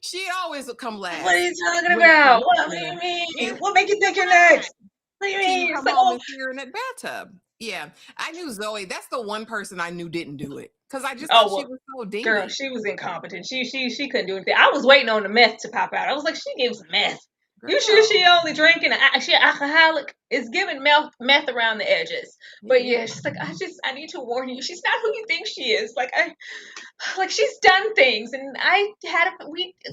she always would come What are last you talking when it about? comes What do to you mean? you're What make you think you're fine next? What do you till you mean? It's come like, home oh, and see her in that bathtub. Yeah. I knew Zoe. That's the one person I knew didn't do it. Cause I just thought oh she well, was so girl, dingy. she was incompetent. She couldn't do anything. I was waiting on the meth to pop out. I was like, she gives meth. You sure Girl. she only drinking? She alcoholic? It's giving meth around the edges. It But is. yeah, she's like, I need to warn you. She's not who you think she is. Like she's done things, and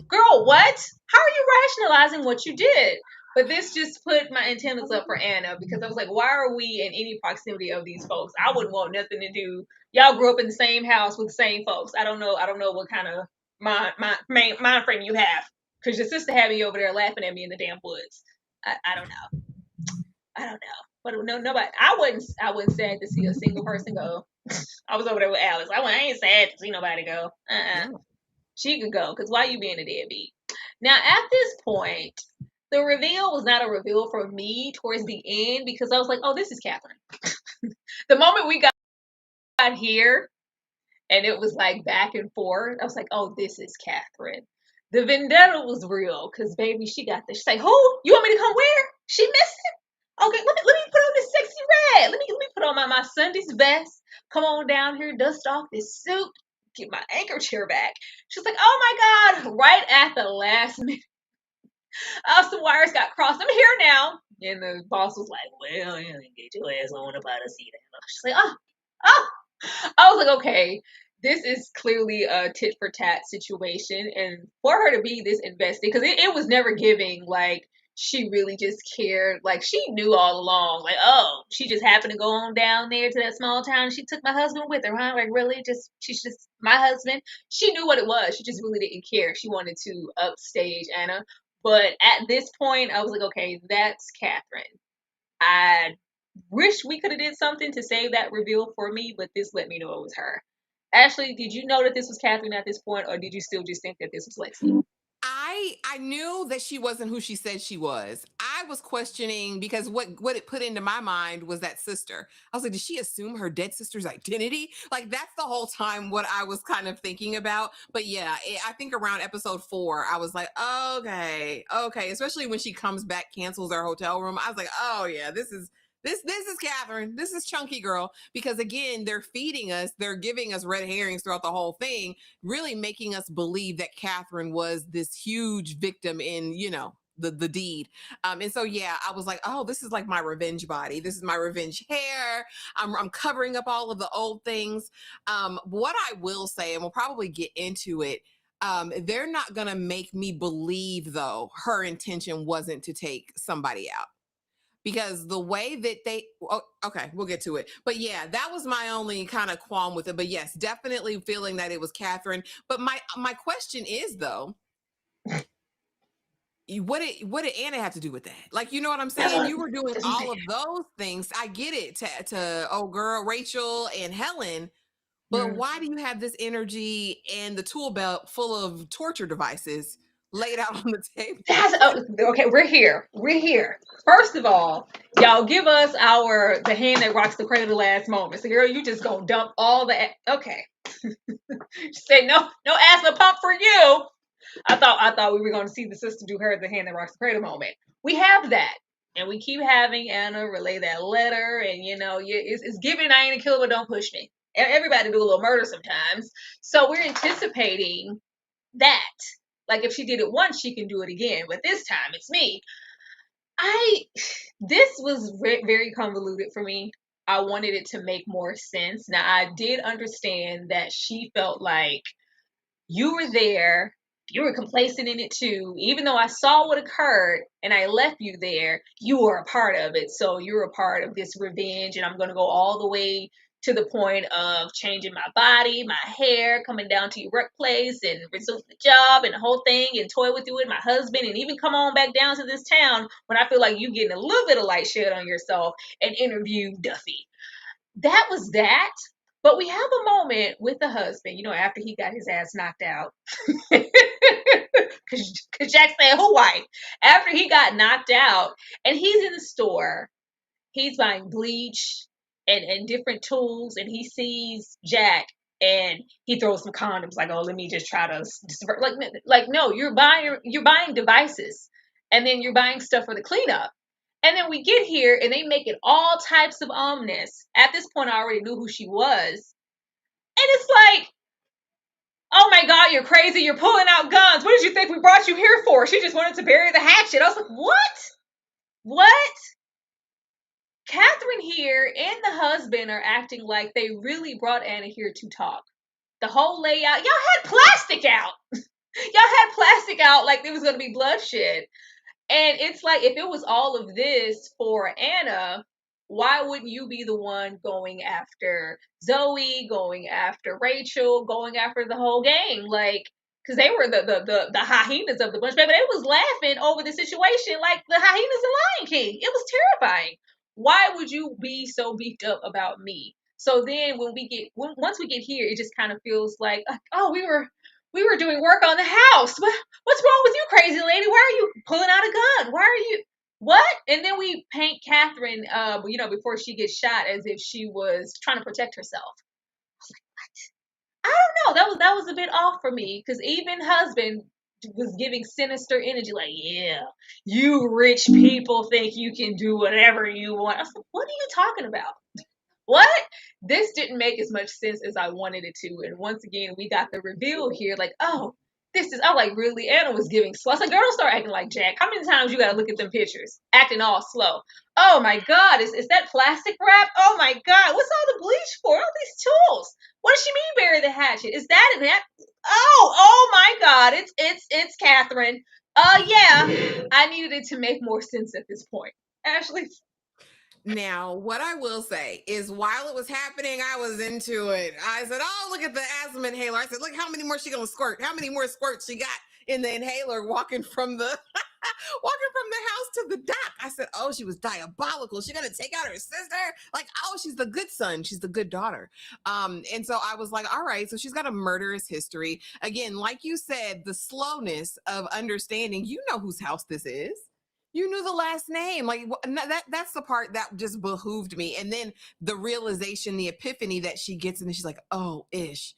girl, what? How are you rationalizing what you did? But this just put my antennas up for Anna because I was like, why are we in any proximity of these folks? I wouldn't want nothing to do. Y'all grew up in the same house with the same folks. I don't know. I don't know what kind of mind frame you have because your sister had me over there laughing at me in the damn woods. I don't know. I don't know. But no, nobody. I wasn't sad to see a single person go. I was over there with Alice. I ain't sad to see nobody go. No. She could go, because why you being a deadbeat? Now, at this point, the reveal was not a reveal for me towards the end because I was like, oh, this is Catherine. The moment we got here and it was like back and forth, I was like, oh, this is Catherine. The vendetta was real because, baby, she got this. She's like, who? You want me to come where? She missing? Okay, let me put on this sexy red. Let me put on my Sunday's vest. Come on down here, dust off this suit, get my anchor chair back. She's like, oh my God, right at the last minute. Some wires got crossed. I'm here now. And the boss was like, well, you know, get your ass on up out of seat. She's like, oh. I was like, okay, this is clearly a tit for tat situation. And for her to be this invested, because it was never giving like she really just cared. Like she knew all along, like, oh, she just happened to go on down there to that small town. She took my husband with her, huh? Like, really? She's just my husband. She knew what it was. She just really didn't care. She wanted to upstage Anna. But at this point, I was like, okay, that's Catherine. I wish we could have did something to save that reveal for me, but this let me know it was her. Ashley, did you know that this was Catherine at this point, or did you still just think that this was Lexi? I knew that she wasn't who she said she was. I was questioning because what it put into my mind was that sister. I was like, did she assume her dead sister's identity? Like that's the whole time what I was kind of thinking about. But yeah, I think around episode 4, I was like, okay. Especially when she comes back, cancels our hotel room. I was like, oh yeah, this is Catherine. This is Chunky Girl. Because again, they're feeding us, they're giving us red herrings throughout the whole thing, really making us believe that Catherine was this huge victim in, the deed. And so yeah, I was like, oh, this is like my revenge body. This is my revenge hair. I'm covering up all of the old things. What I will say, and we'll probably get into it, they're not gonna make me believe though her intention wasn't to take somebody out because the way that okay, we'll get to it. But yeah, that was my only kind of qualm with it. But yes, definitely feeling that it was Catherine. But my question is though, what did Anna have to do with that? Like, you know what I'm saying? You were doing all of those things. I get it to oh girl, Rachel and Helen, but Hmm. why do you have this energy and the tool belt full of torture devices laid out on the table? Okay. We're here. We're here. First of all, y'all give us the hand that rocks the cradle the last moment. So, girl, you just gonna dump all the. Okay. Say no asthma pump for you. I thought we were going to see the sister do her the hand that rocks the cradle moment. We have that, and we keep having Anna relay that letter, and it's giving I ain't a killer, but don't push me. Everybody do a little murder sometimes, so we're anticipating that. Like if she did it once, she can do it again, but this time it's me. This was very convoluted for me. I wanted it to make more sense. Now I did understand that she felt like you were there, you were complacent in it too. Even though I saw what occurred and I left you there, you were a part of it. So you're a part of this revenge, and I'm going to go all the way to the point of changing my body, my hair, coming down to your workplace and resume the job and the whole thing, and toy with you and my husband, and even come on back down to this town when I feel like you getting a little bit of light shed on yourself and interview Duffie. That was that. But we have a moment with the husband, after he got his ass knocked out. Cause Jack said, who wife? After he got knocked out, and he's in the store, he's buying bleach and different tools, and he sees Jack, and he throws some condoms, like, oh, let me just try to like no, you're buying devices, and then you're buying stuff for the cleanup. And then we get here, and they make it all types of ominous. At this point, I already knew who she was. And it's like, oh my God, you're crazy. You're pulling out guns. What did you think we brought you here for? She just wanted to bury the hatchet. I was like, what? What? Catherine here and the husband are acting like they really brought Anna here to talk. The whole layout, y'all had plastic out. Y'all had plastic out like there was going to be bloodshed. And it's like, if it was all of this for Anna, why wouldn't you be the one going after Zoe, going after Rachel, going after the whole gang? Like, because they were the hyenas of the bunch, baby. They was laughing over the situation like the hyenas in Lion King. It was terrifying. Why would you be so beefed up about me? So then once we get here, it just kind of feels like, oh, we were doing work on the house. What's wrong with you, crazy lady? Why are you pulling out a gun? Why are you what? And then we paint Catherine, before she gets shot, as if she was trying to protect herself. I was like, what? I don't know. That was a bit off for me, because even husband was giving sinister energy, like, yeah, you rich people think you can do whatever you want. I was like, what are you talking about? What? This didn't make as much sense as I wanted it to. And once again, we got the reveal here, like, oh, I'm like, really? Anna was giving slow. I was like, girl, don't start acting like Jack. How many times you gotta look at them pictures? Acting all slow. Oh my God, is that plastic wrap? Oh my God, what's all the bleach for? All these tools. What does she mean bury the hatchet? Is that in that? Oh my God, it's Catherine. Yeah, I needed it to make more sense at this point. Ashley. Now, what I will say is, while it was happening, I was into it. I said, oh, look at the asthma inhaler. I said, look how many more she gonna squirt. How many more squirts she got in the inhaler walking from the house to the dock. I said, oh, she was diabolical. She gonna take out her sister? Like, oh, she's the good son. She's the good daughter. And so I was like, all right, so she's got a murderous history. Again, like you said, the slowness of understanding, you know whose house this is. You knew the last name. Like, that's the part that just behooved me. And then the realization, the epiphany that she gets, and then she's like, oh, ish,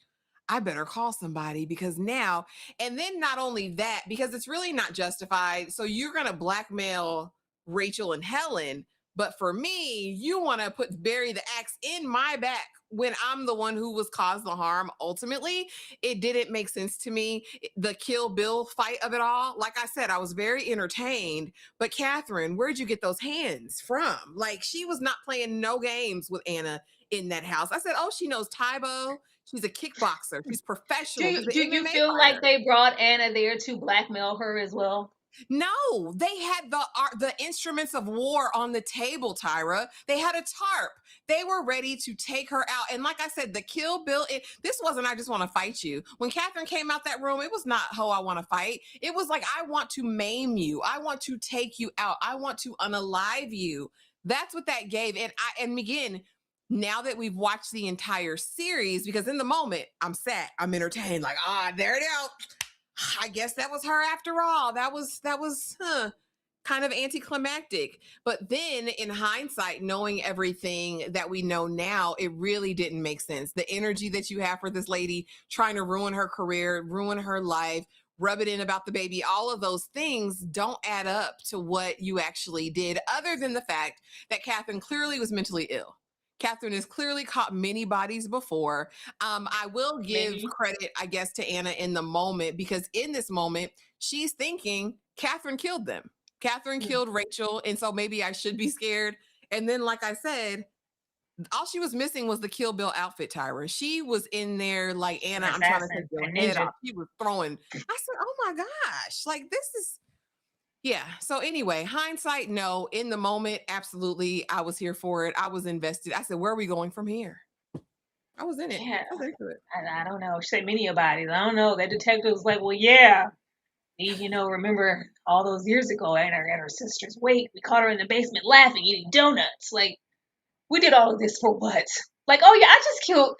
I better call somebody, because now, and then not only that, because it's really not justified. So you're going to blackmail Rachel and Helen. But for me, you want to bury the axe in my back when I'm the one who was caused the harm. Ultimately, it didn't make sense to me. The Kill Bill fight of it all. Like I said, I was very entertained. But Catherine, where'd you get those hands from? Like, she was not playing no games with Anna in that house. I said, oh, she knows Taibo. She's a kickboxer. She's professional. Do She's an you MMA feel fighter. like they brought Anna there to blackmail her as well? No, they had the instruments of war on the table, Tyra. They had a tarp. They were ready to take her out. And like I said, the Kill Bill, this wasn't, I just want to fight you. When Catherine came out that room, it was not, oh, I want to fight. It was like, I want to maim you. I want to take you out. I want to unalive you. That's what that gave. And again, now that we've watched the entire series, because in the moment, I'm sad, I'm entertained, like, there it is. I guess that was her after all. That was kind of anticlimactic. But then in hindsight, knowing everything that we know now, it really didn't make sense. The energy that you have for this lady, trying to ruin her career, ruin her life, rub it in about the baby, all of those things don't add up to what you actually did, other than the fact that Catherine clearly was mentally ill. Catherine has clearly caught many bodies before. I will give credit, I guess, to Anna in the moment, because in this moment, she's thinking Catherine killed them. Catherine killed Rachel, and so maybe I should be scared. And then, like I said, all she was missing was the Kill Bill outfit, Tyra. She was in there like, Anna, I'm trying to take your head off. She was throwing. I said, oh my gosh, like, this is. Yeah. So anyway, hindsight, no. In the moment, absolutely. I was here for it. I was invested. I said, where are we going from here? I was in it. Yeah, I was into it. I don't know. She said many bodies. I don't know. That detective was like, well, yeah. Remember all those years ago, Anna at her sister's wake. We caught her in the basement laughing, eating donuts. Like, we did all of this for what? Like, oh yeah, I just killed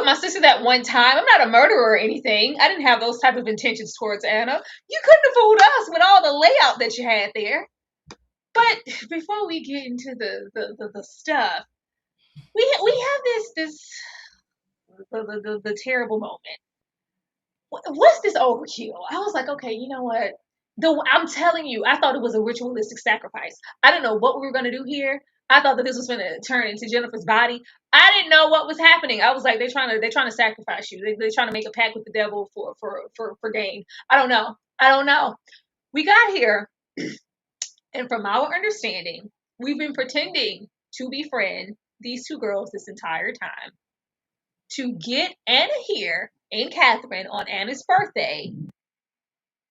my sister that one time. I'm not a murderer or anything. I didn't have those type of intentions towards Anna. You couldn't have fooled us with all the layout that you had there. But before we get into the stuff, we have the terrible moment. What's this overkill? I was like, okay, you know what? I'm telling you, I thought it was a ritualistic sacrifice. I didn't know what we were gonna do here. I thought that this was gonna turn into Jennifer's body. I didn't know what was happening. I was like, they're trying to sacrifice you. They're trying to make a pact with the devil for gain. I don't know. I don't know. We got here, and from our understanding, we've been pretending to befriend these two girls this entire time to get Anna here and Catherine on Anna's birthday,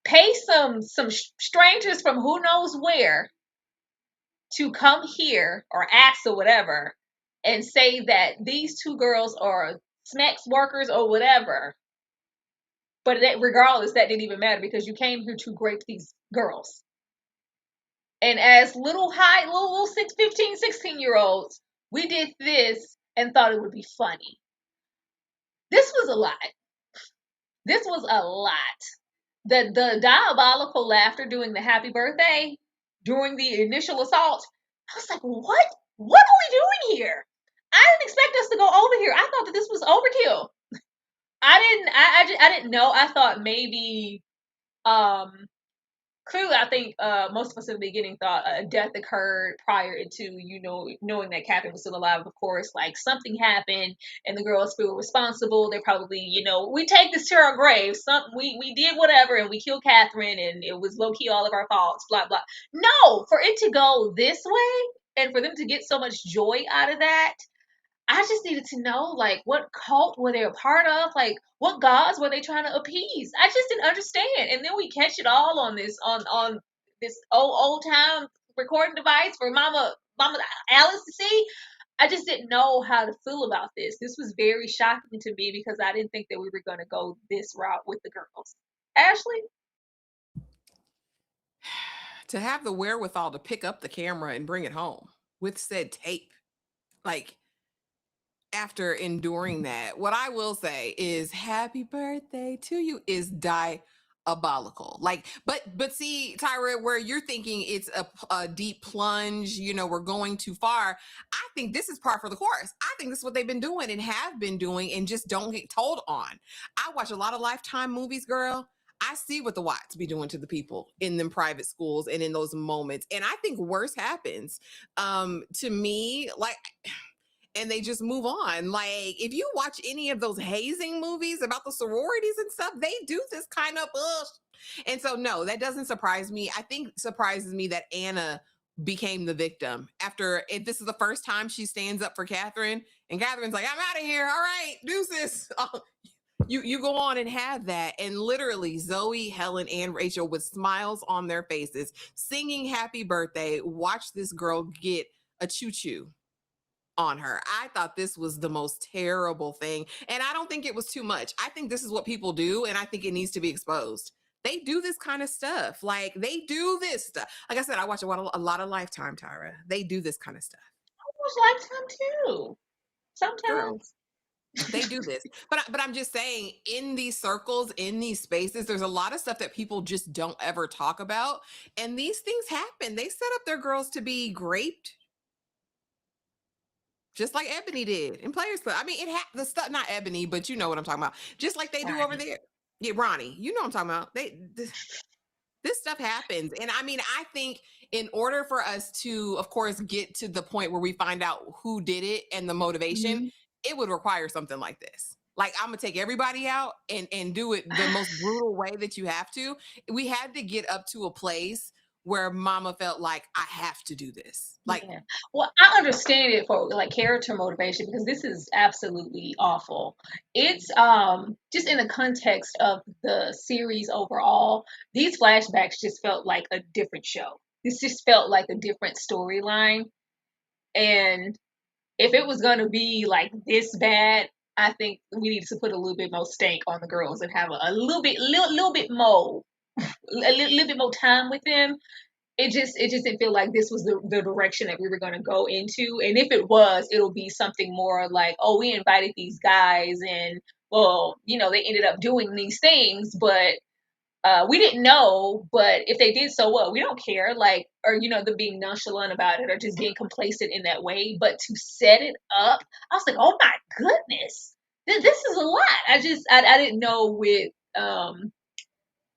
pay some strangers from who knows where to come here or ask or whatever and say that these two girls are Smacks workers or whatever. But that, regardless, that didn't even matter because you came here to grape these girls. And as little 15, 16-year-olds, we did this and thought it would be funny. This was a lot. This was a lot. The diabolical laughter during the happy birthday, during the initial assault, I was like, what are we doing here? I didn't expect us to go over here. I thought that this was overkill. I didn't know. I thought maybe clearly, I think most of us in the beginning thought a death occurred prior to, knowing that Catherine was still alive. Of course, like something happened and the girls feel responsible. They probably, we take this to our grave. We did whatever and we killed Catherine and it was low key all of our faults. Blah blah. No, for it to go this way and for them to get so much joy out of that, I just needed to know, like, what cult were they a part of? Like, what gods were they trying to appease? I just didn't understand. And then we catch it all on this old time recording device for Mama Alice to see. I just didn't know how to feel about this. This was very shocking to me because I didn't think that we were going to go this route with the girls. Ashley? To have the wherewithal to pick up the camera and bring it home with said tape, like, after enduring that, what I will say is happy birthday to you is diabolical. Like, but see, Tyra, where you're thinking it's a deep plunge, we're going too far. I think this is par for the course. I think this is what they've been doing and have been doing and just don't get told on. I watch a lot of Lifetime movies, girl. I see what the Watts be doing to the people in them private schools and in those moments. And I think worse happens. To me, like, and they just move on. Like, if you watch any of those hazing movies about the sororities and stuff, they do this kind of and so no, that doesn't surprise me. I think it surprises me that Anna became the victim after if this is the first time she stands up for Catherine and Catherine's like, I'm out of here. All right, deuces. You go on and have that. And literally Zoe, Helen, and Rachel with smiles on their faces, singing happy birthday, watch this girl get a choo-choo on her. I thought this was the most terrible thing. And I don't think it was too much. I think this is what people do. And I think it needs to be exposed. They do this kind of stuff. Like, they do this stuff. Like I said, I watch a lot of Lifetime, Tyra. They do this kind of stuff. I watch Lifetime too. Girl, Sometimes. they do this. But I'm just saying, in these circles, in these spaces, there's a lot of stuff that people just don't ever talk about. And these things happen. They set up their girls to be raped, just like Ebony did in Players Club. I mean, the stuff, not Ebony, but you know what I'm talking about. Just like they do over there. Yeah, Ronnie, you know what I'm talking about. This stuff happens. And I mean, I think in order for us to, of course, get to the point where we find out who did it and the motivation, Mm-hmm. it would require something like this. Like, I'm gonna take everybody out and do it the most brutal way that you have to. We had to get up to a place where Mama felt like, I have to do this. Like, Yeah. Well, I understand it for like character motivation because this is absolutely awful. It's just in the context of the series overall, these flashbacks just felt like a different show. This just felt like a different storyline. And if it was gonna be like this bad, I think we need to put a little bit more stank on the girls and have a little bit more, a little bit more time with them it just didn't feel like this was the direction that we were going to go into. And if it was, it'll be something more like, oh, we invited these guys and, well, they ended up doing these things, but we didn't know. But if they did, so what? We don't care. Like, or them being nonchalant about it or just being complacent in that way. But to set it up, I was like, oh my goodness, this is a lot. I didn't know with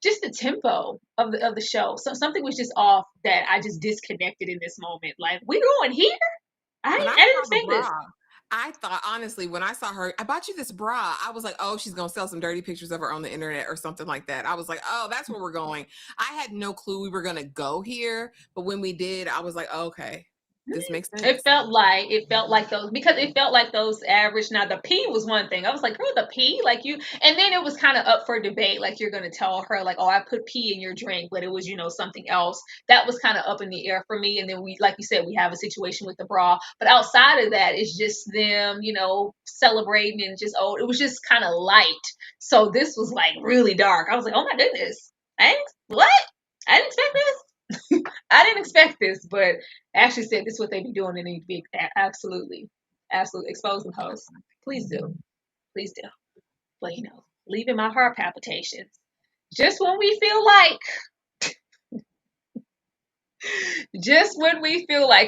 just the tempo of the show. So something was just off that I just disconnected in this moment. Like, we going here? When I I didn't saw the expect bra, this. I thought honestly, when I saw her, I bought you this bra. I was like, oh, she's gonna sell some dirty pictures of her on the internet or something like that. I was like, oh, that's where we're going. I had no clue we were gonna go here, but when we did, I was like, oh, okay, this makes It sense. felt like those, because it felt like those average. Now the P was one thing. I was like, girl, the P, like you, and then it was kind of up for debate. Like, you're gonna tell her like, oh, I put P in your drink, but it was something else. That was kind of up in the air for me. And then we, like you said, we have a situation with the bra, but outside of that, it's just them, celebrating and just, oh, it was just kind of light. So this was like really dark. I was like, oh my goodness, what? I didn't expect this. I didn't expect this, but Ashley said this is what they be doing, and they be absolutely, absolutely expose them hosts. Please do, please do. But leaving my heart palpitations just when we feel like,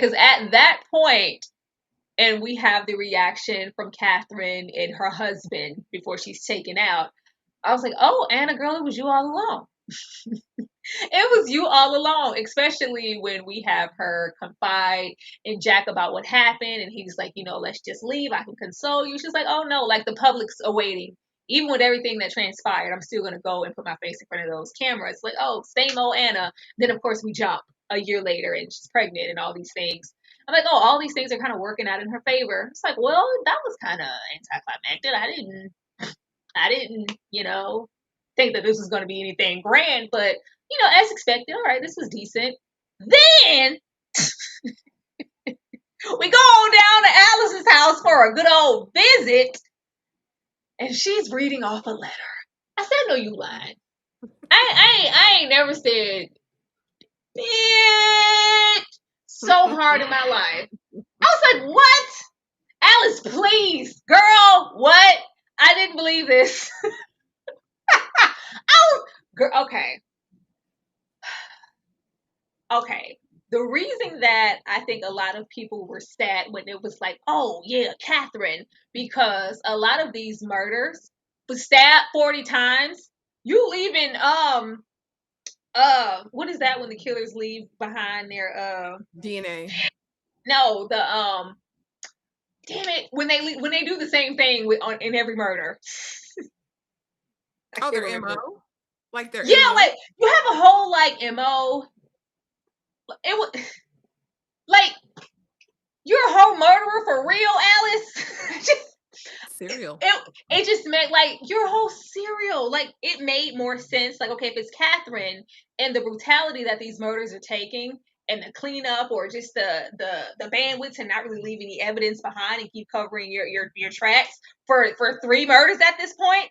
because at that point, and we have the reaction from Catherine and her husband before she's taken out. I was like, oh, Anna, girl, it was you all along. It was you all along, especially when we have her confide in Jack about what happened. And he's like, let's just leave. I can console you. She's like, oh no, like the public's awaiting. Even with everything that transpired, I'm still going to go and put my face in front of those cameras. Like, oh, same old Anna. Then, of course, we jump a year later and she's pregnant and all these things. I'm like, oh, all these things are kind of working out in her favor. It's like, well, that was kind of anticlimactic. I didn't, think that this was going to be anything grand, but as expected, all right, this was decent. Then we go on down to Alice's house for a good old visit, and she's reading off a letter. I said, no, you lying. I ain't never said bitch so hard in my life. I was like, what? Alice, please, girl, what? I didn't believe this. Okay. Okay. The reason that I think a lot of people were sad when it was like, oh yeah, Catherine, because a lot of these murders was stabbed 40 times. You leaving what is that when the killers leave behind their DNA. no, the damn it, when they do the same thing in every murder. I Oh, can't their remember. MO, like their Yeah, MO. like you have a whole like MO. It was like, you're a whole murderer for real, Alice. Serial. It just meant like your whole serial, like it made more sense. Like, okay, if it's Catherine and the brutality that these murders are taking and the cleanup or just the bandwidth to not really leave any evidence behind and keep covering your tracks for 3 murders at this point,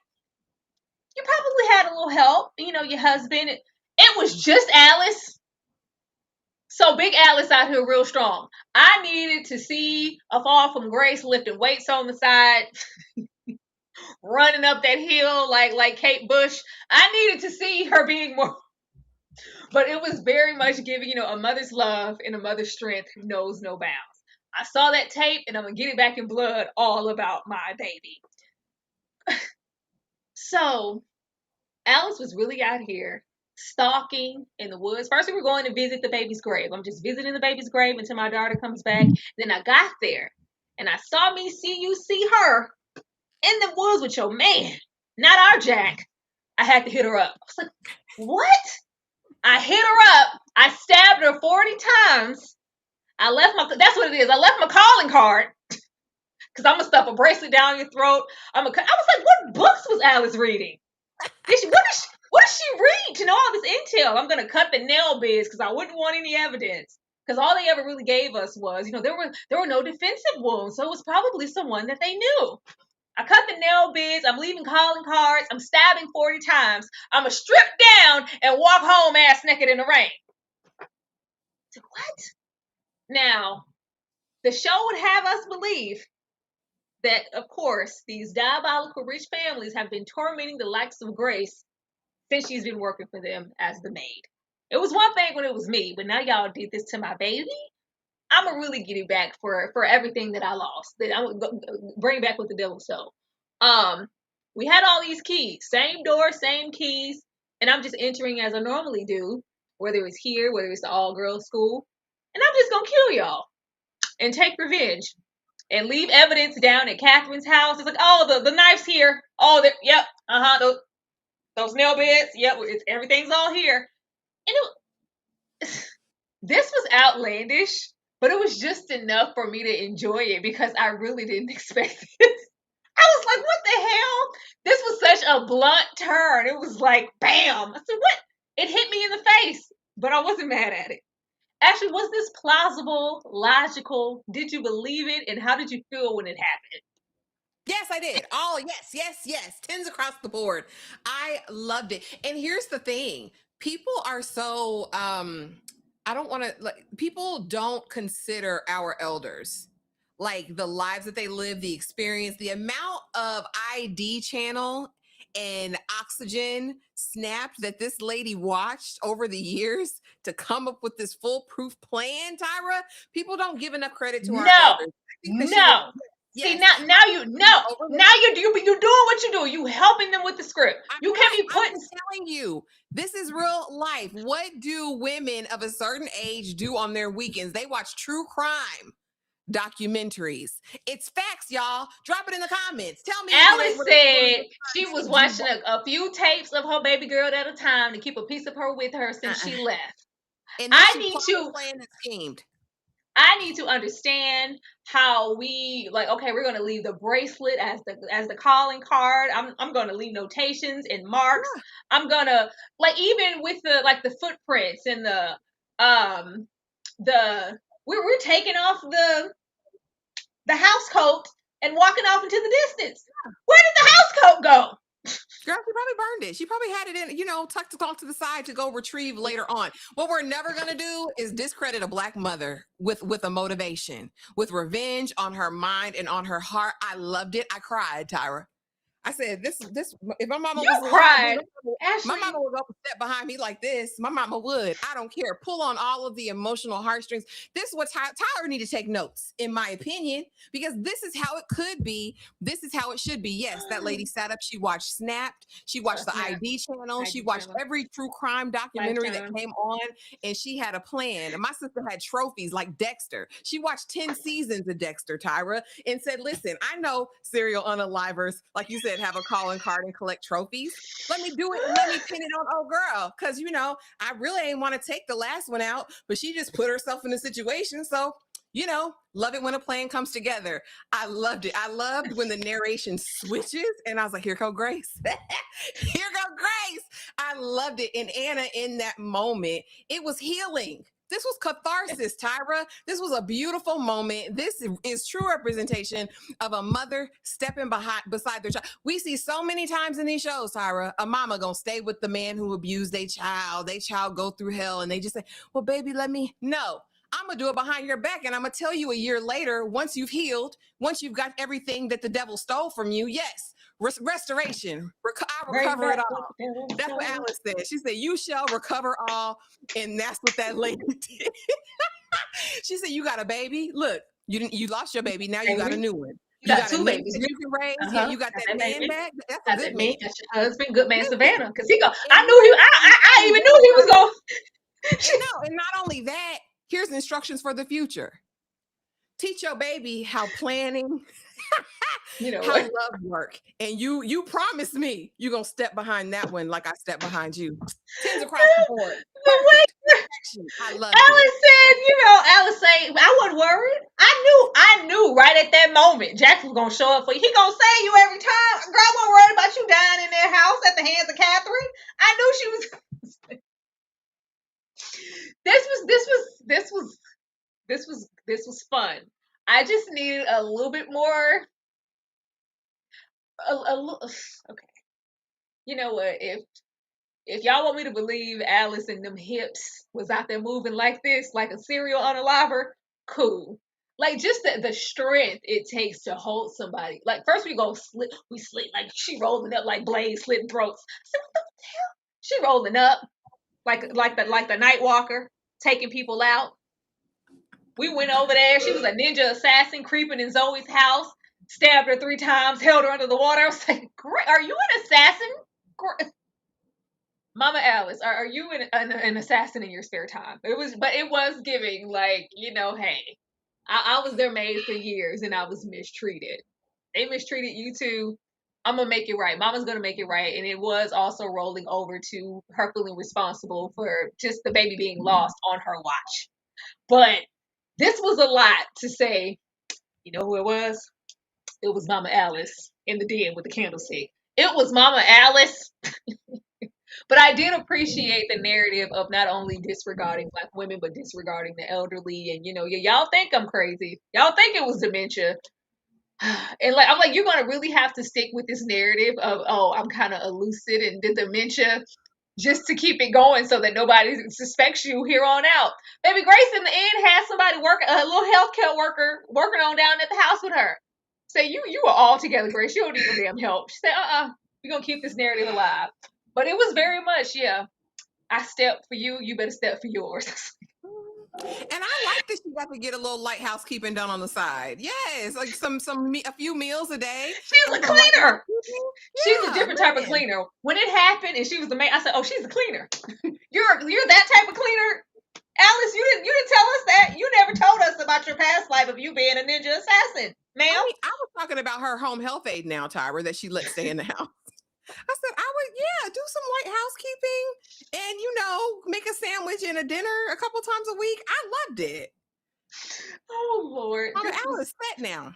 you probably had a little help, your husband. It was just Alice. So Big Alice out here real strong. I needed to see a fall from grace lifting weights on the side, running up that hill like Kate Bush. I needed to see her being more, but it was very much giving, a mother's love and a mother's strength who knows no bounds. I saw that tape and I'm gonna get it back in blood all about my baby. So Alice was really out here stalking in the woods. First, we were going to visit the baby's grave. I'm just visiting the baby's grave until my daughter comes back. Then I got there and I saw me see her in the woods with your man, not our Jack. I had to hit her up. I was like, what? I hit her up. I stabbed her 40 times. That's what it is. I left my calling card because I'm going to stuff a bracelet down your throat. I was like, what books was Alice reading? What does she read to know all this intel? I'm going to cut the nail beds because I wouldn't want any evidence. Because all they ever really gave us was, there were no defensive wounds. So it was probably someone that they knew. I cut the nail beds. I'm leaving calling cards. I'm stabbing 40 times. I'm going to strip down and walk home ass naked in the rain. What? Now, the show would have us believe that, of course, these diabolical rich families have been tormenting the likes of Grace since she's been working for them as the maid. It was one thing when it was me, but now y'all did this to my baby. I'm gonna really get it back for everything that I lost. That I'm gonna bring back with the devil. So, we had all these keys, same door, same keys, and I'm just entering as I normally do, whether it's here, whether it's the all girls school, and I'm just gonna kill y'all and take revenge and leave evidence down at Catherine's house. It's like, oh, the knife's here. Oh, yep, those nail beds. Yep, everything's all here. And this was outlandish, but it was just enough for me to enjoy it because I really didn't expect it. I was like, what the hell? This was such a blunt turn. It was like, bam. I said, what? It hit me in the face, but I wasn't mad at it. Actually, was this plausible, logical? Did you believe it? And how did you feel when it happened? Yes, I did. Oh, yes. Tens across the board. I loved it. And here's the thing. People are so I don't want to like people don't consider our elders. Like the lives that they live, the experience, the amount of ID channel and oxygen snapped that this lady watched over the years to come up with this foolproof plan, Tyra. People don't give enough credit to our No, elders. I think that she was no. See, yes. now you no, Overlook. now you doing what you do. You helping them with the script. I'm You can't not. be I'm putting. just telling you. This is real life. What do women of a certain age do on their weekends? They watch true crime documentaries. It's facts, y'all. Drop it in the comments. Tell me if it ain't Alice what it is on a said good she crime was scene. watching a few tapes of her baby girl at a time to keep a piece of her with her since Uh-uh. she left. And then I she need plotted, to planned, and schemed. I need to understand how we like. Okay, we're gonna leave the bracelet as the calling card. I'm gonna leave notations and marks. Yeah. I'm gonna like even with the footprints and um the we're taking off the house coat and walking off into the distance. Where did the house coat go? Girl, she probably burned it. She probably had it in, tucked it off to the side to go retrieve later on. What we're never gonna do is discredit a black mother with a motivation, with revenge on her mind and on her heart. I loved it. I cried, Tyra. I said, this, if my mama You was alive, cried, my Ashley. mama would go step behind me like this. My mama would. I don't care. Pull on all of the emotional heartstrings. This is what Tyler need to take notes, in my opinion, because this is how it could be. This is how it should be. Yes, that lady sat up. She watched Snapped. She watched the Snap. ID channel. She ID watched channel. every true crime documentary that Lifetime. came on, and she had a plan. And my sister had trophies like Dexter. She watched 10 seasons of Dexter, Tyra, and said, listen, I know serial unalivers, like you said, have a calling card and collect trophies. Let me do it and let me pin it on old girl. Cause I really ain't want to take the last one out, but she just put herself in a situation. So, love it when a plan comes together. I loved it. I loved when the narration switches and I was like, here go Grace. Here go Grace. I loved it. And Anna, in that moment, it was healing. This was catharsis, Tyra. This was a beautiful moment. This is true representation of a mother stepping beside their child. We see so many times in these shows, Tyra, a mama gonna stay with the man who abused their child. They child go through hell, and they just say, "Well, baby, let me." No, I'm gonna do it behind your back, and I'm gonna tell you a year later, once you've healed, once you've got everything that the devil stole from you. Yes, restoration. I'll Bring recover it back all. what the devil That's what stole. Alice said. She said, "You shall recover all," and that's what that lady did. She said, "You got a baby. Look, you lost your baby. Now you got a Baby. new one. You You got got a two niece babies. that you can raise. Yeah, Uh-huh. you got Got that that man baby. back. That's a Got good that man. me. That's your husband, good man Listen, Savannah. Cause he go I and knew he I not even only knew he was that, going and no, and not only that. Here's instructions for the future. Teach your baby how planning, you know how what? love work, and you promise me you gonna step behind that one like I stepped behind you. Tens across the board. The Perfect. way Perfection. I loved it. Alice said, Alice say, I wasn't worried. I knew right at that moment Jackson was gonna show up for you. He gonna save you every time. Girl, I wasn't worried about you dying in their house at the hands of Catherine. I knew she was this was fun. I just needed a little bit more a little okay. You know what? If y'all want me to believe Alice and them hips was out there moving like this, like a cereal unaliver, cool. Like just the strength it takes to hold somebody. Like first we slit like she rolling up like Blaze slitting throats. I said, what the hell? She rolling up like the Night Walker, taking people out. We went over there. She was a ninja assassin creeping in Zoe's house, stabbed her 3 times, held her under the water. I was like, great. Are you an assassin? Mama Alice, are you an assassin in your spare time? It was giving like, hey, I was their maid for years and I was mistreated. They mistreated you too. I'm gonna make it right. Mama's gonna make it right. And it was also rolling over to her feeling responsible for just the baby being lost on her watch. But this was a lot to say. You know who it was? It was Mama Alice in the den with the candlestick. It was Mama Alice. But I did appreciate the narrative of not only disregarding Black women, but disregarding the elderly. And, y'all think I'm crazy. Y'all think it was dementia. And I'm like, you're going to really have to stick with this narrative of, oh, I'm kind of lucid and the dementia just to keep it going so that nobody suspects you here on out. Baby Grace in the end had somebody a little healthcare worker working on down at the house with her. Say, you are all together, Grace. You don't need no damn help. She said, we're going to keep this narrative alive. But it was very much, yeah, I stepped for you, you better step for yours. And I like that she got to get a little light housekeeping done on the side. Yes, like a few meals a day. She's a cleaner. She's a Yeah, different type of cleaner. When it happened and she was the maid, I said, "Oh, she's a cleaner. You're that type of cleaner." Alice, you didn't tell us that. You never told us about your past life of you being a ninja assassin, ma'am. I was talking about her home health aide now, Tyra, that she let stay in the house. I said, I would, do some light housekeeping and, make a sandwich and a dinner a couple times a week. I loved it. Oh, Lord. Alice, set now.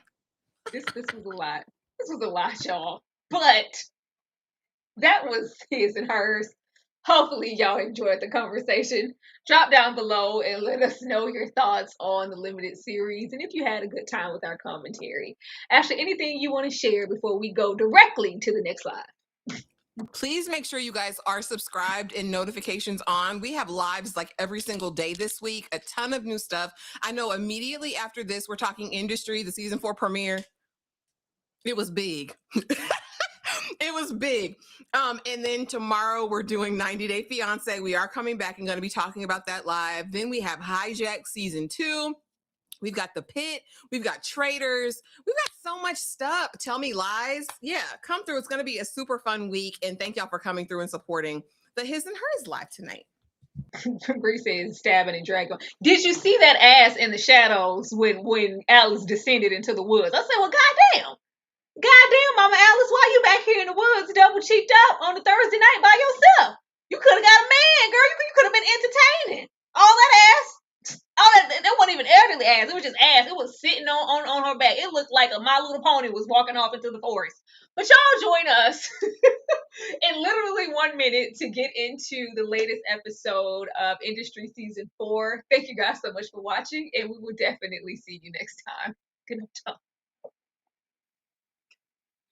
This was a lot. This was a lot, y'all. But that was his and hers. Hopefully, y'all enjoyed the conversation. Drop down below and let us know your thoughts on the limited series and if you had a good time with our commentary. Ashley, anything you want to share before we go directly to the next live? Please make sure you guys are subscribed and notifications on. We have lives like every single day this week, a ton of new stuff. I know immediately after this, we're talking industry, the season 4 premiere. It was big. It was big. And then tomorrow we're doing 90 Day Fiance. We are coming back and going to be talking about that live. Then we have Hijack season 2. We've got The Pit. We've got Traders. We've got so much stuff. Tell Me Lies. Yeah, come through. It's going to be a super fun week. And thank y'all for coming through and supporting the His and Hers live tonight. Bree says stabbing and dragging. Did you see that ass in the shadows when Alice descended into the woods? I said, well, goddamn, Mama Alice, why you back here in the woods double cheeked out on a Thursday night by yourself? You could have got a man, girl. You could have been entertaining. All that ass. That wasn't even elderly ass. It was just ass. It was sitting on her back. It looked like a My Little Pony was walking off into the forest. But y'all join us in literally 1 minute to get into the latest episode of Industry Season 4. Thank you guys so much for watching, and we will definitely see you next time. Good night.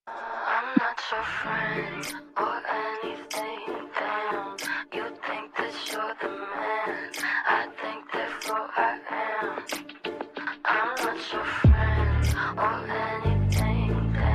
I'm not your friend or anything, damn. You think that you're the man, I think therefore I am.